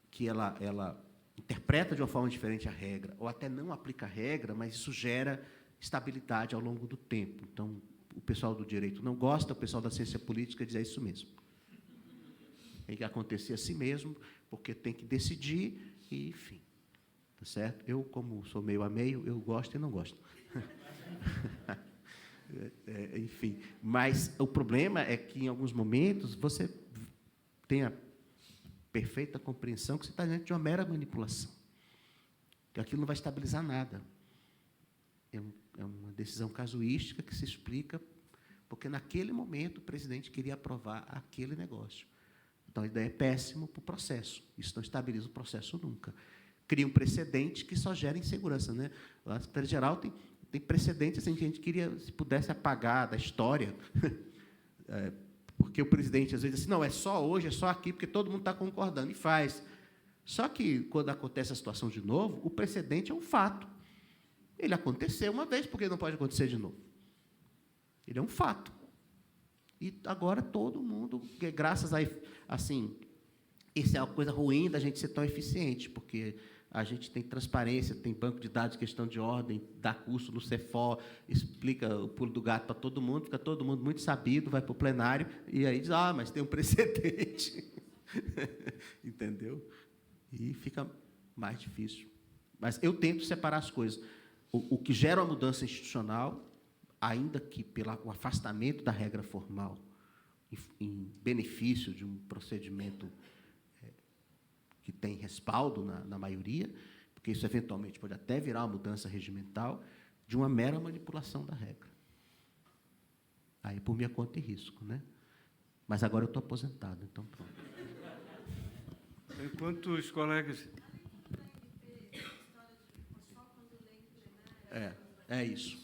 que ela interpreta de uma forma diferente a regra, ou até não aplica a regra, mas isso gera estabilidade ao longo do tempo. Então, o pessoal do direito não gosta, o pessoal da ciência política diz isso mesmo. Tem que acontecer assim mesmo, porque tem que decidir, e, enfim. Tá certo? Eu, como sou meio a meio, eu gosto e não gosto. Enfim, mas o problema é que, em alguns momentos, você tem a perfeita compreensão que você está diante de uma mera manipulação, que aquilo não vai estabilizar nada. É uma decisão casuística que se explica porque, naquele momento, o presidente queria aprovar aquele negócio. Então, a ideia é péssima para o processo. Isso não estabiliza o processo nunca. Cria um precedente que só gera insegurança, né? A Secretaria-Geral tem precedentes assim, que a gente queria, se pudesse apagar da história, Porque o presidente, às vezes, diz assim, não, é só hoje, é só aqui, porque todo mundo está concordando, e faz. Só que, quando acontece a situação de novo, o precedente é um fato. Ele aconteceu uma vez, porque não pode acontecer de novo. Ele é um fato. E agora todo mundo, graças a... Assim, isso é uma coisa ruim da gente ser tão eficiente, porque a gente tem transparência, tem banco de dados, questão de ordem, dá curso no Cefol, explica o pulo do gato para todo mundo, fica todo mundo muito sabido, vai para o plenário, e aí diz, mas tem um precedente. Entendeu? E fica mais difícil. Mas eu tento separar as coisas. O que gera uma mudança institucional, ainda que pelo afastamento da regra formal, em benefício de um procedimento que tem respaldo na maioria, porque isso, eventualmente, pode até virar uma mudança regimental, de uma mera manipulação da regra. Aí, por minha conta e risco, né? Mas agora eu estou aposentado, então pronto. Enquanto os colegas... É isso.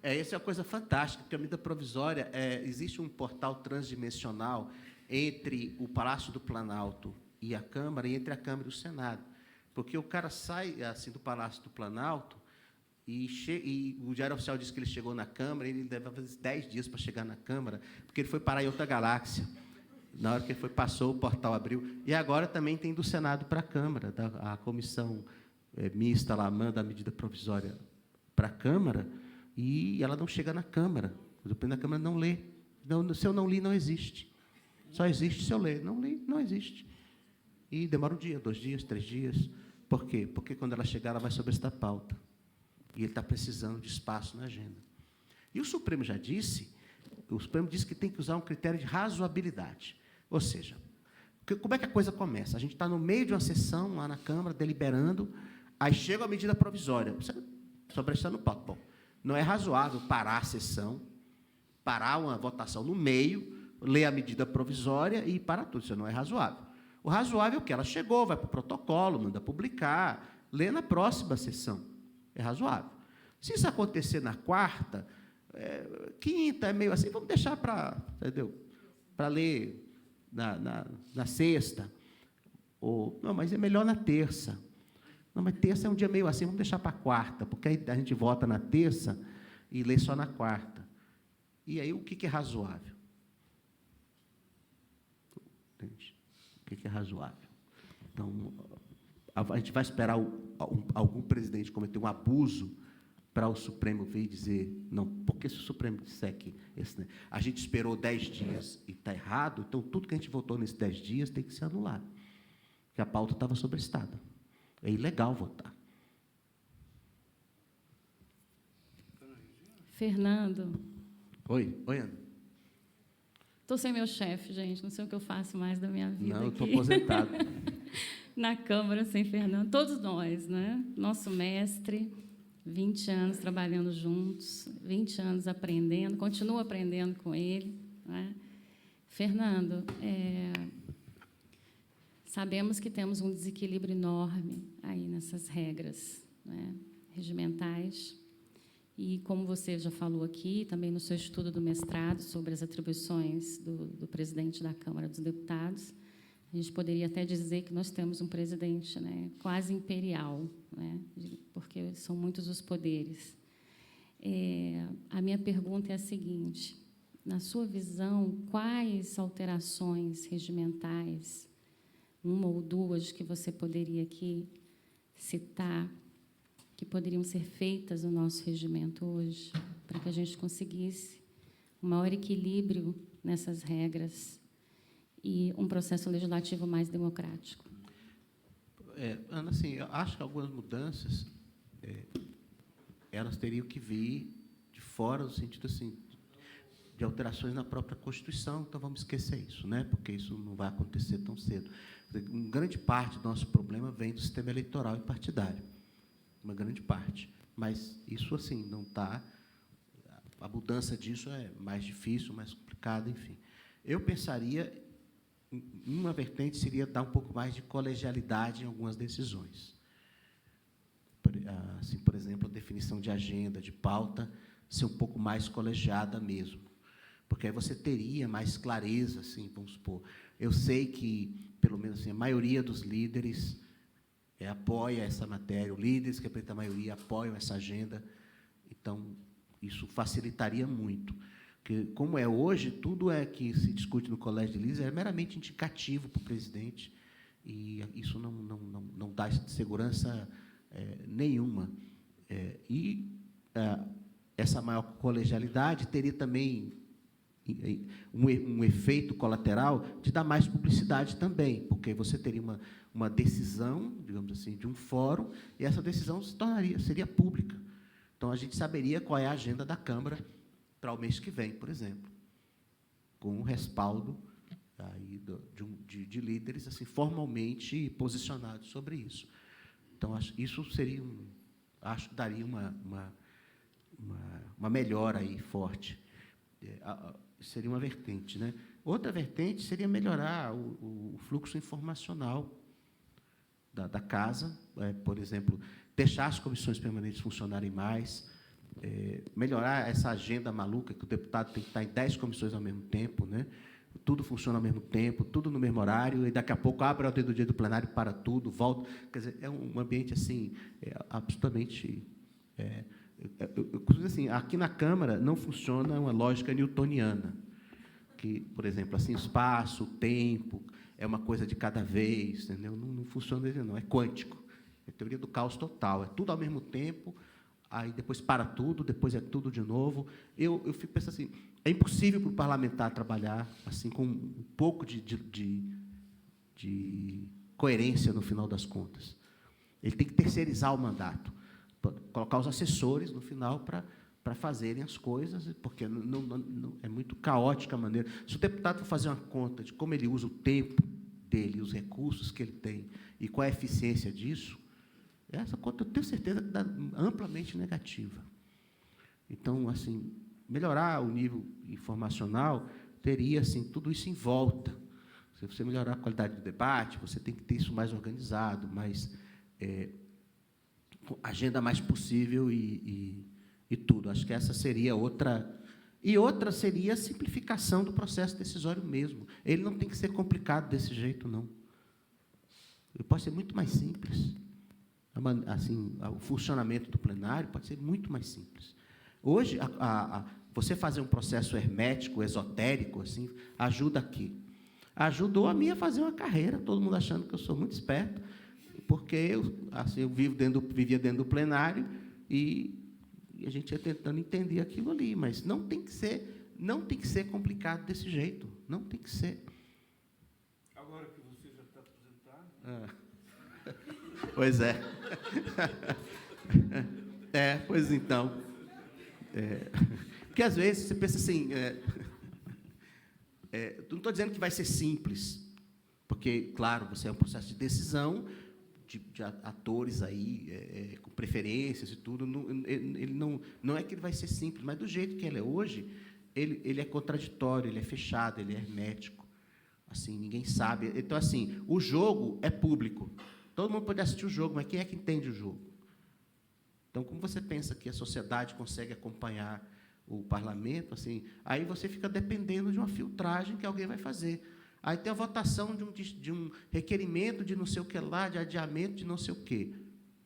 Essa é uma coisa fantástica, porque a medida provisória, existe um portal transdimensional entre o Palácio do Planalto e a Câmara, e entre a Câmara e o Senado. Porque o cara sai assim, do Palácio do Planalto e o Diário Oficial diz que ele chegou na Câmara, e ele leva 10 dias para chegar na Câmara, porque ele foi parar em outra galáxia. Na hora que ele foi, passou, o portal abriu. E agora também tem do Senado para a Câmara, a comissão mista lá manda a medida provisória para a Câmara, e ela não chega na Câmara. O presidente da Câmara não lê. Não, se eu não li, não existe. Só existe se eu ler. Não li, não existe. E demora 1 dia, 2 dias, 3 dias. Por quê? Porque, quando ela chegar, ela vai sobre esta pauta. E ele está precisando de espaço na agenda. E o Supremo já disse, que tem que usar um critério de razoabilidade. Ou seja, como é que a coisa começa? A gente está no meio de uma sessão, lá na Câmara, deliberando, aí chega a medida provisória. Sobre esta no pauta. Bom, não é razoável parar a sessão, parar uma votação no meio, ler a medida provisória e parar tudo. Isso não é razoável. O razoável é o que ela chegou, vai para o protocolo, manda publicar, lê na próxima sessão. É razoável. Se isso acontecer na quarta, quinta, é meio assim, vamos deixar para ler na sexta. Não, mas é melhor na terça. Não, mas terça é um dia meio assim, vamos deixar para a quarta, porque aí a gente vota na terça e lê só na quarta. E aí, o que é razoável? Entende? O que é razoável? Então, a gente vai esperar algum presidente cometer um abuso para o Supremo vir dizer, não, porque se o Supremo disser que a gente esperou 10 dias e está errado, então tudo que a gente votou nesses 10 dias tem que ser anulado, porque a pauta estava sobrestada. É ilegal votar. Fernando. Oi, Ana. Estou sem meu chefe, gente. Não sei o que eu faço mais da minha vida. Não, eu estou aqui. aposentado. Na Câmara, sem Fernando. Todos nós, né? Nosso mestre, 20 anos trabalhando juntos, 20 anos aprendendo, continuo aprendendo com ele. Né? Fernando, sabemos que temos um desequilíbrio enorme aí nessas regras, né, regimentais. E, como você já falou aqui, também no seu estudo do mestrado sobre as atribuições do presidente da Câmara dos Deputados, a gente poderia até dizer que nós temos um presidente, né, quase imperial, né, porque são muitos os poderes. A minha pergunta é a seguinte: na sua visão, quais alterações regimentais, uma ou duas que você poderia aqui citar, que poderiam ser feitas no nosso regimento hoje, para que a gente conseguisse um maior equilíbrio nessas regras e um processo legislativo mais democrático? Ana, assim, eu acho que algumas mudanças elas teriam que vir de fora, no sentido assim, de alterações na própria Constituição, então vamos esquecer isso, né? Porque isso não vai acontecer tão cedo. Uma grande parte do nosso problema vem do sistema eleitoral e partidário, uma grande parte. Mas isso, assim, não está... A mudança disso é mais difícil, mais complicada, enfim. Eu pensaria, uma vertente seria dar um pouco mais de colegialidade em algumas decisões. Assim, por exemplo, a definição de agenda, de pauta, ser um pouco mais colegiada mesmo. porque aí você teria mais clareza, assim, vamos supor. Eu sei que, pelo menos assim, a maioria dos líderes apoia essa matéria, os líderes que representam a maioria apoiam essa agenda, então, isso facilitaria muito. Porque, como é hoje, tudo que se discute no Colégio de Líderes é meramente indicativo para o presidente, e isso não dá segurança nenhuma. Essa maior colegialidade teria também um efeito colateral de dar mais publicidade também, porque você teria uma decisão, digamos assim, de um fórum, e essa decisão seria pública. Então, a gente saberia qual é a agenda da Câmara para o mês que vem, por exemplo, com o respaldo aí de líderes assim, formalmente posicionados sobre isso. Então, isso seria acho que daria uma melhora aí forte. Seria uma vertente, né? Outra vertente seria melhorar o fluxo informacional da casa, por exemplo, deixar as comissões permanentes funcionarem mais, melhorar essa agenda maluca que o deputado tem que estar em 10 comissões ao mesmo tempo, né? Tudo funciona ao mesmo tempo, tudo no mesmo horário, e daqui a pouco abre a ordem do dia do plenário para tudo, volta. Quer dizer, é um ambiente assim, absolutamente. Assim, aqui na Câmara não funciona uma lógica newtoniana, que, por exemplo, assim, espaço, tempo, é uma coisa de cada vez, entendeu? Não funciona, não, é quântico. É teoria do caos total, é tudo ao mesmo tempo, aí depois para tudo, depois é tudo de novo. Eu fico pensando assim, é impossível para o parlamentar trabalhar assim com um pouco de coerência no final das contas. Ele tem que terceirizar o mandato, colocar os assessores no final para fazerem as coisas, porque é muito caótica a maneira. Se o deputado for fazer uma conta de como ele usa o tempo dele, os recursos que ele tem, e qual é a eficiência disso, essa conta, eu tenho certeza que dá amplamente negativa. Então, assim, melhorar o nível informacional teria assim, tudo isso em volta. Se você melhorar a qualidade do debate, você tem que ter isso mais organizado, mais agenda mais possível e tudo. Acho que essa seria outra. E outra seria a simplificação do processo decisório mesmo. Ele não tem que ser complicado desse jeito, não. Ele pode ser muito mais simples. Assim, o funcionamento do plenário pode ser muito mais simples. Hoje, você fazer um processo hermético, esotérico, assim, ajuda aqui. Ajudou a mim a fazer uma carreira, todo mundo achando que eu sou muito esperto, porque eu vivia dentro do plenário e a gente ia tentando entender aquilo ali, mas não tem que ser complicado desse jeito, não tem que ser. Agora que você já está aposentado. Pois é. Pois então. Porque, às vezes, você pensa assim... não estou dizendo que vai ser simples, porque, claro, você é um processo de decisão de atores aí, com preferências e tudo. Ele não é que ele vai ser simples, mas, do jeito que ele é hoje, ele é contraditório, ele é fechado, ele é hermético. Assim, ninguém sabe. Então, assim, o jogo é público. Todo mundo pode assistir o jogo, mas quem é que entende o jogo? Então, como você pensa que a sociedade consegue acompanhar o parlamento, assim, aí você fica dependendo de uma filtragem que alguém vai fazer. Aí tem a votação de um requerimento de não sei o que lá, de adiamento de não sei o quê.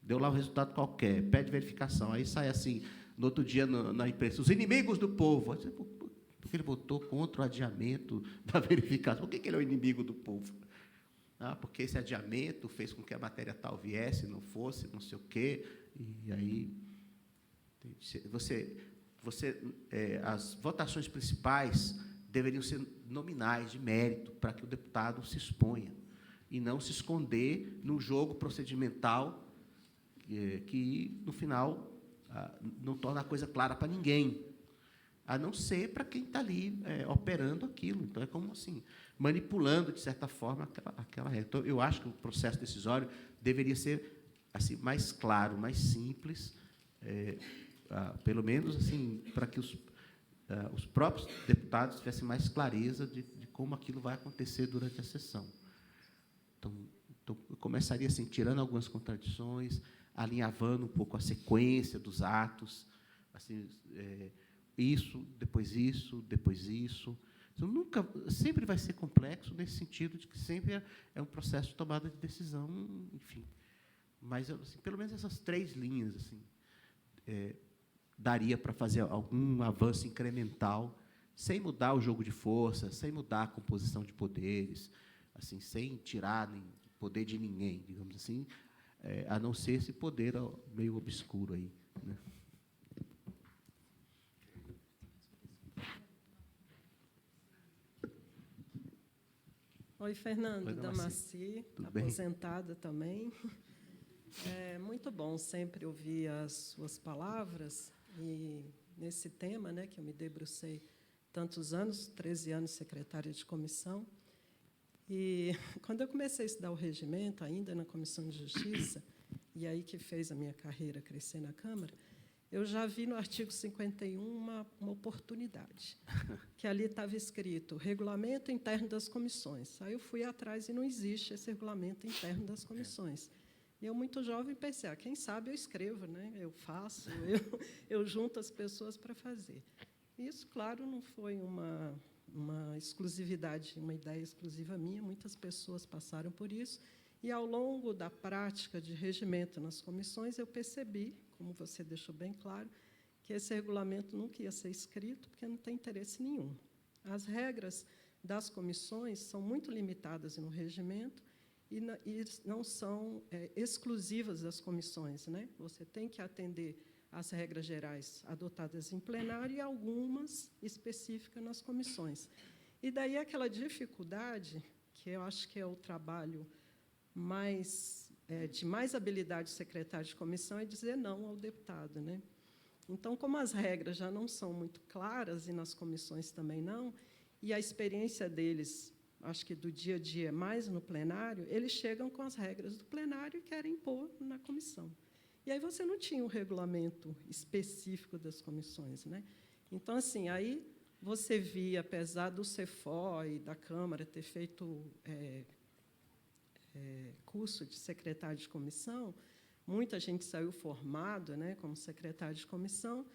Deu lá um resultado qualquer, pede verificação. Aí sai assim, no outro dia, na imprensa, os inimigos do povo. Porque ele votou contra o adiamento da verificação. Por que ele é o inimigo do povo? Porque esse adiamento fez com que a matéria tal viesse, não fosse, não sei o quê. E aí, as votações principais deveriam ser nominais, de mérito, para que o deputado se exponha, e não se esconder no jogo procedimental que no final, não torna a coisa clara para ninguém, a não ser para quem está ali operando aquilo. Então, é como assim, manipulando, de certa forma, aquela regra. Então, eu acho que o processo decisório deveria ser assim, mais claro, mais simples, pelo menos assim, para que os próprios deputados tivessem mais clareza de como aquilo vai acontecer durante a sessão. Então, eu começaria assim, tirando algumas contradições, alinhavando um pouco a sequência dos atos, assim, isso, depois isso, depois isso. Então, nunca, sempre vai ser complexo nesse sentido de que sempre é um processo de tomada de decisão, enfim. Mas, assim, pelo menos essas 3 linhas, assim, daria para fazer algum avanço incremental, sem mudar o jogo de força, sem mudar a composição de poderes, assim, sem tirar nem poder de ninguém, digamos assim, a não ser esse poder meio obscuro aí, né? Oi, Fernando, Oi, Damacy, tudo bem? aposentada também. É muito bom sempre ouvir as suas palavras, e nesse tema, né, que eu me debrucei tantos anos, 13 anos secretária de comissão, e quando eu comecei a estudar o regimento, ainda na Comissão de Justiça, e aí que fez a minha carreira crescer na Câmara, eu já vi no artigo 51 uma oportunidade, que ali estava escrito regulamento interno das comissões. Aí eu fui atrás e não existe esse regulamento interno das comissões. E eu, muito jovem, pensei, quem sabe eu escrevo, né? Eu faço, eu junto as pessoas para fazer. Isso, claro, não foi uma exclusividade, uma ideia exclusiva minha, muitas pessoas passaram por isso, e, ao longo da prática de regimento nas comissões, eu percebi, como você deixou bem claro, que esse regulamento nunca ia ser escrito, porque não tem interesse nenhum. As regras das comissões são muito limitadas no regimento e não são exclusivas das comissões, né? Você tem que atender às regras gerais adotadas em plenário e algumas específicas nas comissões. E daí aquela dificuldade, que eu acho que é o trabalho de mais habilidade do secretário de comissão, é dizer não ao deputado, né? Então, como as regras já não são muito claras, e nas comissões também não, e a experiência deles, acho que do dia a dia é mais no plenário, eles chegam com as regras do plenário e querem impor na comissão. E aí você não tinha um regulamento específico das comissões, né? Então, assim, aí você via, apesar do CEFO e da Câmara ter feito curso de secretário de comissão, muita gente saiu formado, né, como secretário de comissão,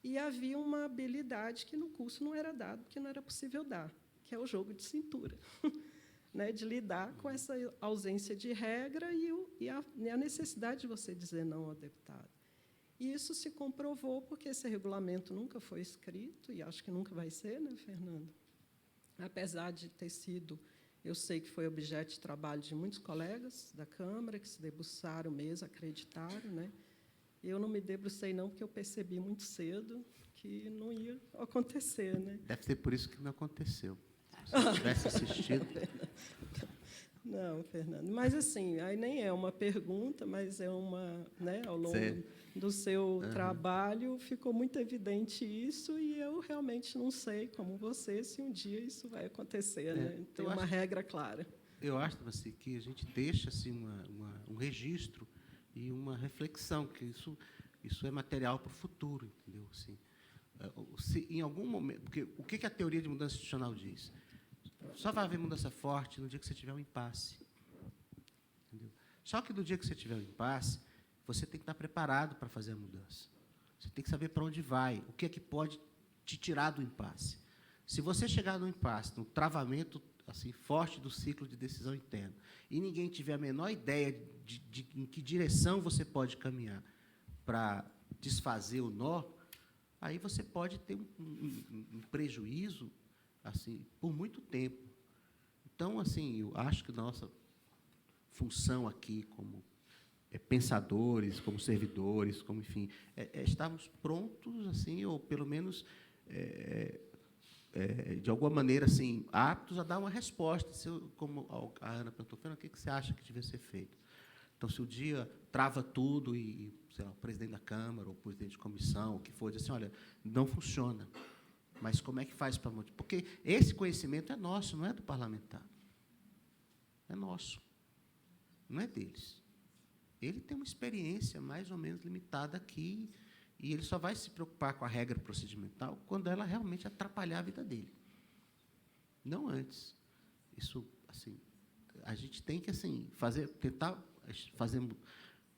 e havia uma habilidade que no curso não era dado, porque não era possível dar, que é o jogo de cintura, né, de lidar com essa ausência de regra e a necessidade de você dizer não ao deputado. E isso se comprovou porque esse regulamento nunca foi escrito, e acho que nunca vai ser, né, Fernando? Apesar de ter sido... Eu sei que foi objeto de trabalho de muitos colegas da Câmara, que se debruçaram mesmo, acreditaram, né? Eu não me debrucei, não, porque eu percebi muito cedo que não ia acontecer, né? Deve ser por isso que não aconteceu. Se eu tivesse assistido... Não, Fernando. Mas, assim, aí nem é uma pergunta, mas é uma... Né, ao longo do seu trabalho, ficou muito evidente isso, e eu realmente não sei, como você, se um dia isso vai acontecer, né? Tem uma regra clara. Eu acho, assim, que a gente deixa assim, um registro e uma reflexão, que isso é material para o futuro, entendeu? Assim, se em algum momento... Porque o que a teoria de mudança institucional diz? Só vai haver mudança forte no dia que você tiver um impasse. Entendeu? Só que no dia que você tiver um impasse, você tem que estar preparado para fazer a mudança. Você tem que saber para onde vai, o que é que pode te tirar do impasse. Se você chegar no impasse, no travamento assim, forte do ciclo de decisão interna, e ninguém tiver a menor ideia de em que direção você pode caminhar para desfazer o nó, aí você pode ter um prejuízo assim, por muito tempo. Então, assim, eu acho que nossa função aqui, como pensadores, como servidores, como, enfim, estarmos prontos, assim, ou pelo menos, de alguma maneira, assim, aptos a dar uma resposta. Como a Ana perguntou, Fernando, o que você acha que devia ser feito? Então, se o dia trava tudo e, sei lá, o presidente da Câmara ou o presidente de comissão, o que for, diz assim, olha, não funciona. Mas como é que faz para... Porque esse conhecimento é nosso, não é do parlamentar. É nosso. Não é deles. Ele tem uma experiência mais ou menos limitada aqui, e ele só vai se preocupar com a regra procedimental quando ela realmente atrapalhar a vida dele. Não antes. Isso, assim, a gente tem que assim, tentar fazer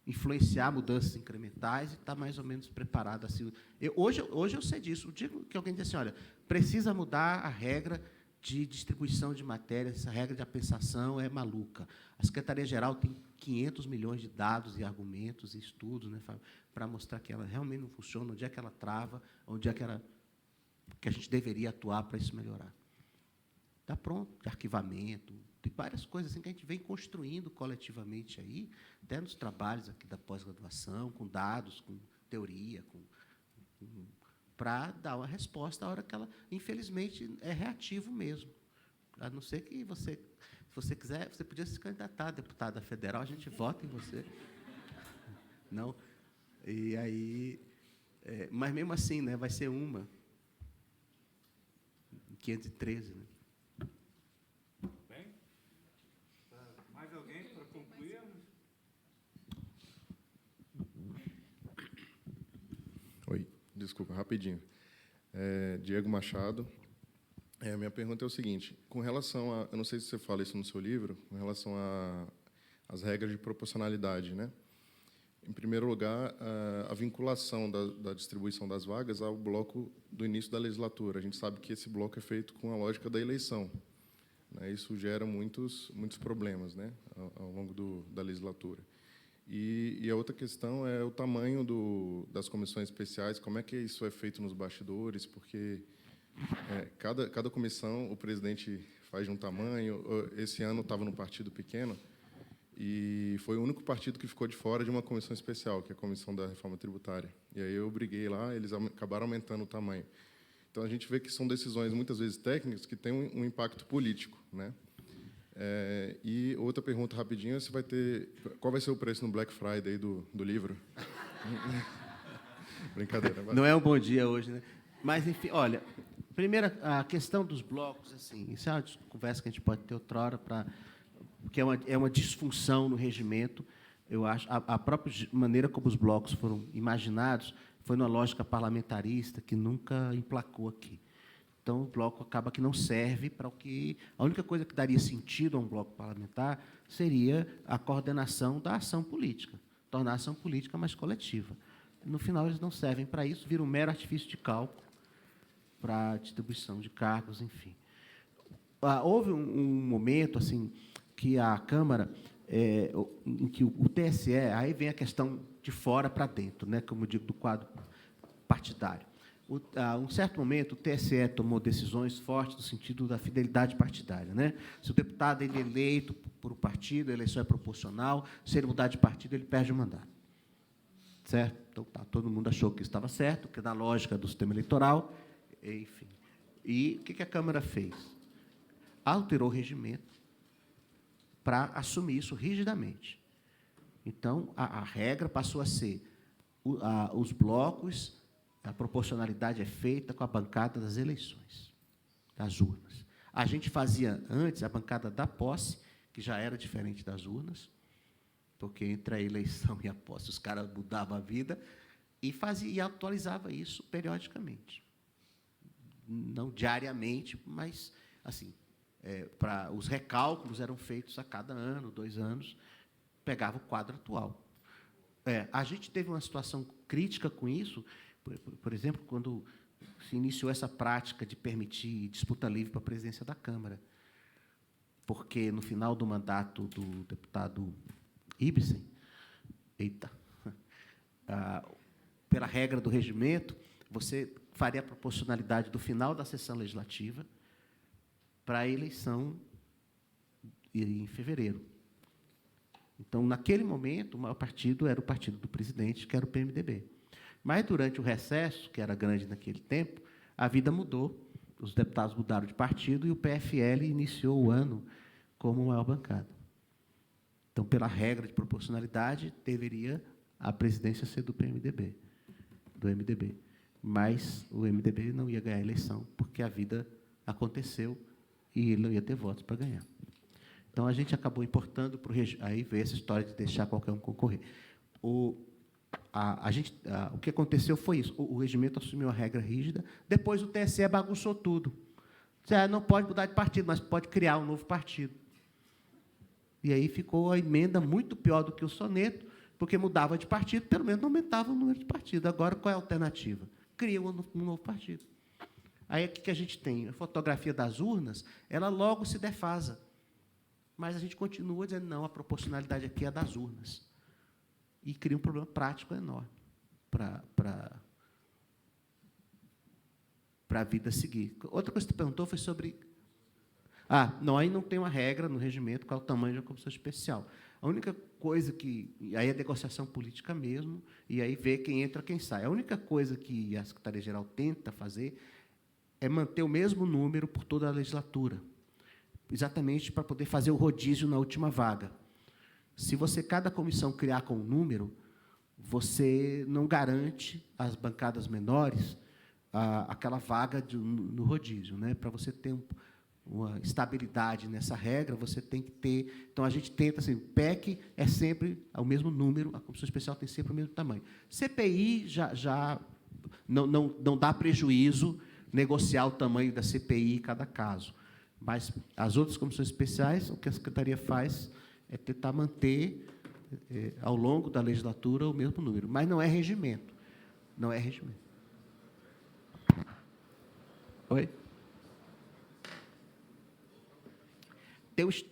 influenciar mudanças incrementais e está mais ou menos preparado. Assim. Hoje eu sei disso. O dia que alguém diz assim, olha, precisa mudar a regra de distribuição de matérias, essa regra de apensação é maluca. A Secretaria-Geral tem 500 milhões de dados e argumentos e estudos, né, para mostrar que ela realmente não funciona, onde é que ela trava, onde é que a gente deveria atuar para isso melhorar. Está pronto, de arquivamento, tem várias coisas assim que a gente vem construindo coletivamente aí, até nos trabalhos aqui da pós-graduação, com dados, com teoria, para dar uma resposta à hora que ela, infelizmente, é reativo mesmo. A não ser que se você quiser, você podia se candidatar a deputada federal, a gente vota em você. Não? E aí, mas mesmo assim, né, vai ser uma. 513, né? Bem? Mais alguém para concluir? Oi, desculpa, rapidinho. Diego Machado. Minha pergunta é o seguinte, com relação a... Eu não sei se você fala isso no seu livro, com relação às regras de proporcionalidade, né? Em primeiro lugar, a vinculação da distribuição das vagas ao bloco do início da legislatura. A gente sabe que esse bloco é feito com a lógica da eleição, né? Isso gera muitos problemas, né, ao longo da legislatura. E a outra questão é o tamanho das comissões especiais, como é que isso é feito nos bastidores, porque cada comissão o presidente faz de um tamanho. Esse ano estava num partido pequeno, e foi o único partido que ficou de fora de uma comissão especial, que é a Comissão da Reforma Tributária. E aí eu briguei lá, eles acabaram aumentando o tamanho. Então, a gente vê que são decisões, muitas vezes, técnicas, que têm um impacto político, né? E outra pergunta, rapidinho, qual vai ser o preço no Black Friday do livro? Brincadeira. Vai. Não é um bom dia hoje, né? Mas, enfim, olha, primeiro, a questão dos blocos, assim, isso é uma conversa que a gente pode ter outra hora, porque é uma disfunção no regimento. Eu acho a própria maneira como os blocos foram imaginados foi numa lógica parlamentarista que nunca emplacou aqui. Então, o bloco acaba que não serve para o que... A única coisa que daria sentido a um bloco parlamentar seria a coordenação da ação política, tornar a ação política mais coletiva. No final, eles não servem para isso, vira um mero artifício de cálculo para a distribuição de cargos, enfim. Houve um momento assim que a Câmara, em que o TSE, aí vem a questão de fora para dentro, né, como eu digo, do quadro partidário. Um certo momento, o TSE tomou decisões fortes no sentido da fidelidade partidária, né? Se o deputado ele é eleito por um partido, a eleição é proporcional, se ele mudar de partido, ele perde o mandato. Certo? Então, todo mundo achou que isso estava certo, que é na lógica do sistema eleitoral, enfim. E o que a Câmara fez? Alterou o regimento para assumir isso rigidamente. Então, a regra passou a ser os blocos, a proporcionalidade é feita com a bancada das eleições, das urnas. A gente fazia antes a bancada da posse, que já era diferente das urnas, porque entre a eleição e a posse os caras mudavam a vida, e atualizava isso periodicamente. Não diariamente, mas, assim, os recálculos eram feitos a cada ano, 2 anos, pegava o quadro atual. A gente teve uma situação crítica com isso, por exemplo, quando se iniciou essa prática de permitir disputa livre para a presidência da Câmara, porque, no final do mandato do deputado Ibsen, pela regra do regimento, você faria a proporcionalidade do final da sessão legislativa para a eleição em fevereiro. Então, naquele momento, o maior partido era o partido do presidente, que era o PMDB. Mas, durante o recesso, que era grande naquele tempo, a vida mudou, os deputados mudaram de partido e o PFL iniciou o ano como maior bancada. Então, pela regra de proporcionalidade, deveria a presidência ser do PMDB, do MDB. Mas o MDB não ia ganhar a eleição, porque a vida aconteceu e ele não ia ter votos para ganhar. Então, a gente acabou importando para o regime. Aí veio essa história de deixar qualquer um concorrer. O que aconteceu foi isso. O regimento assumiu a regra rígida, depois o TSE bagunçou tudo. Não pode mudar de partido, mas pode criar um novo partido. E aí ficou a emenda muito pior do que o soneto, porque mudava de partido, pelo menos não aumentava o número de partido. Agora, qual é a alternativa? Cria um novo partido. Aí, o que a gente tem? A fotografia das urnas, ela logo se defasa. Mas a gente continua dizendo, não, a proporcionalidade aqui é a das urnas. E cria um problema prático enorme para a vida seguir. Outra coisa que você perguntou foi sobre... não, aí não tem uma regra no regimento qual é o tamanho de uma comissão especial. A única coisa que... Aí é negociação política mesmo, e aí vê quem entra, quem sai. A única coisa que a Secretaria-Geral tenta fazer é manter o mesmo número por toda a legislatura, exatamente para poder fazer o rodízio na última vaga. Se você, cada comissão, criar com um número, você não garante às bancadas menores aquela vaga no rodízio, né? Para você ter uma estabilidade nessa regra, você tem que ter... Então, a gente tenta, assim, PEC é sempre o mesmo número, a comissão especial tem sempre o mesmo tamanho. CPI já não dá prejuízo negociar o tamanho da CPI em cada caso. Mas as outras comissões especiais, o que a Secretaria faz é tentar manter, ao longo da legislatura, o mesmo número. Mas não é regimento. Não é regimento. Oi?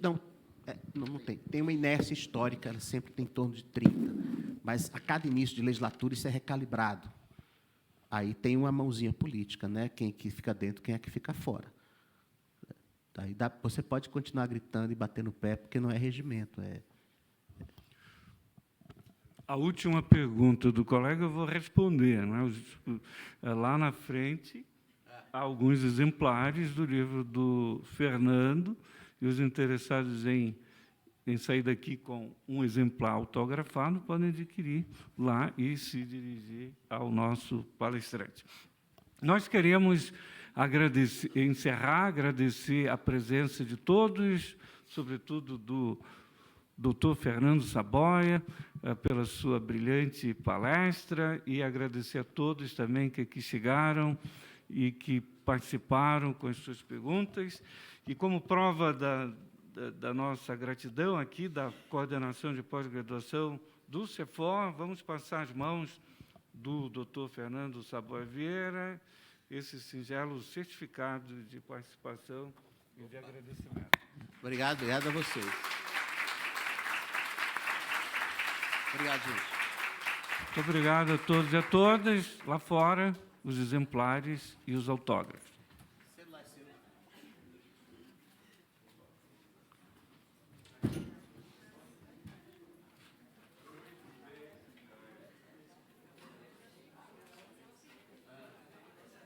Não tem. Tem uma inércia histórica, ela sempre tem em torno de 30. Mas, a cada início de legislatura, isso é recalibrado. Aí tem uma mãozinha política, né? Quem que fica dentro, quem é que fica fora. Aí você pode continuar gritando e batendo o pé, porque não é regimento. A última pergunta do colega eu vou responder. Né? Lá na frente, há alguns exemplares do livro do Fernando, e os interessados em sair daqui com um exemplar autografado podem adquirir lá e se dirigir ao nosso palestrante. Nós queremos agradecer a presença de todos, sobretudo do doutor Fernando Saboia, pela sua brilhante palestra, e agradecer a todos também que aqui chegaram e que participaram com as suas perguntas. E, como prova da nossa gratidão aqui, da coordenação de pós-graduação do CEFOR, vamos passar as mãos do doutor Fernando Saboia Vieira, esse singelo certificado de participação e de agradecimento. Obrigado a vocês. Obrigado, gente. Muito obrigado a todos e a todas. Lá fora, os exemplares e os autógrafos.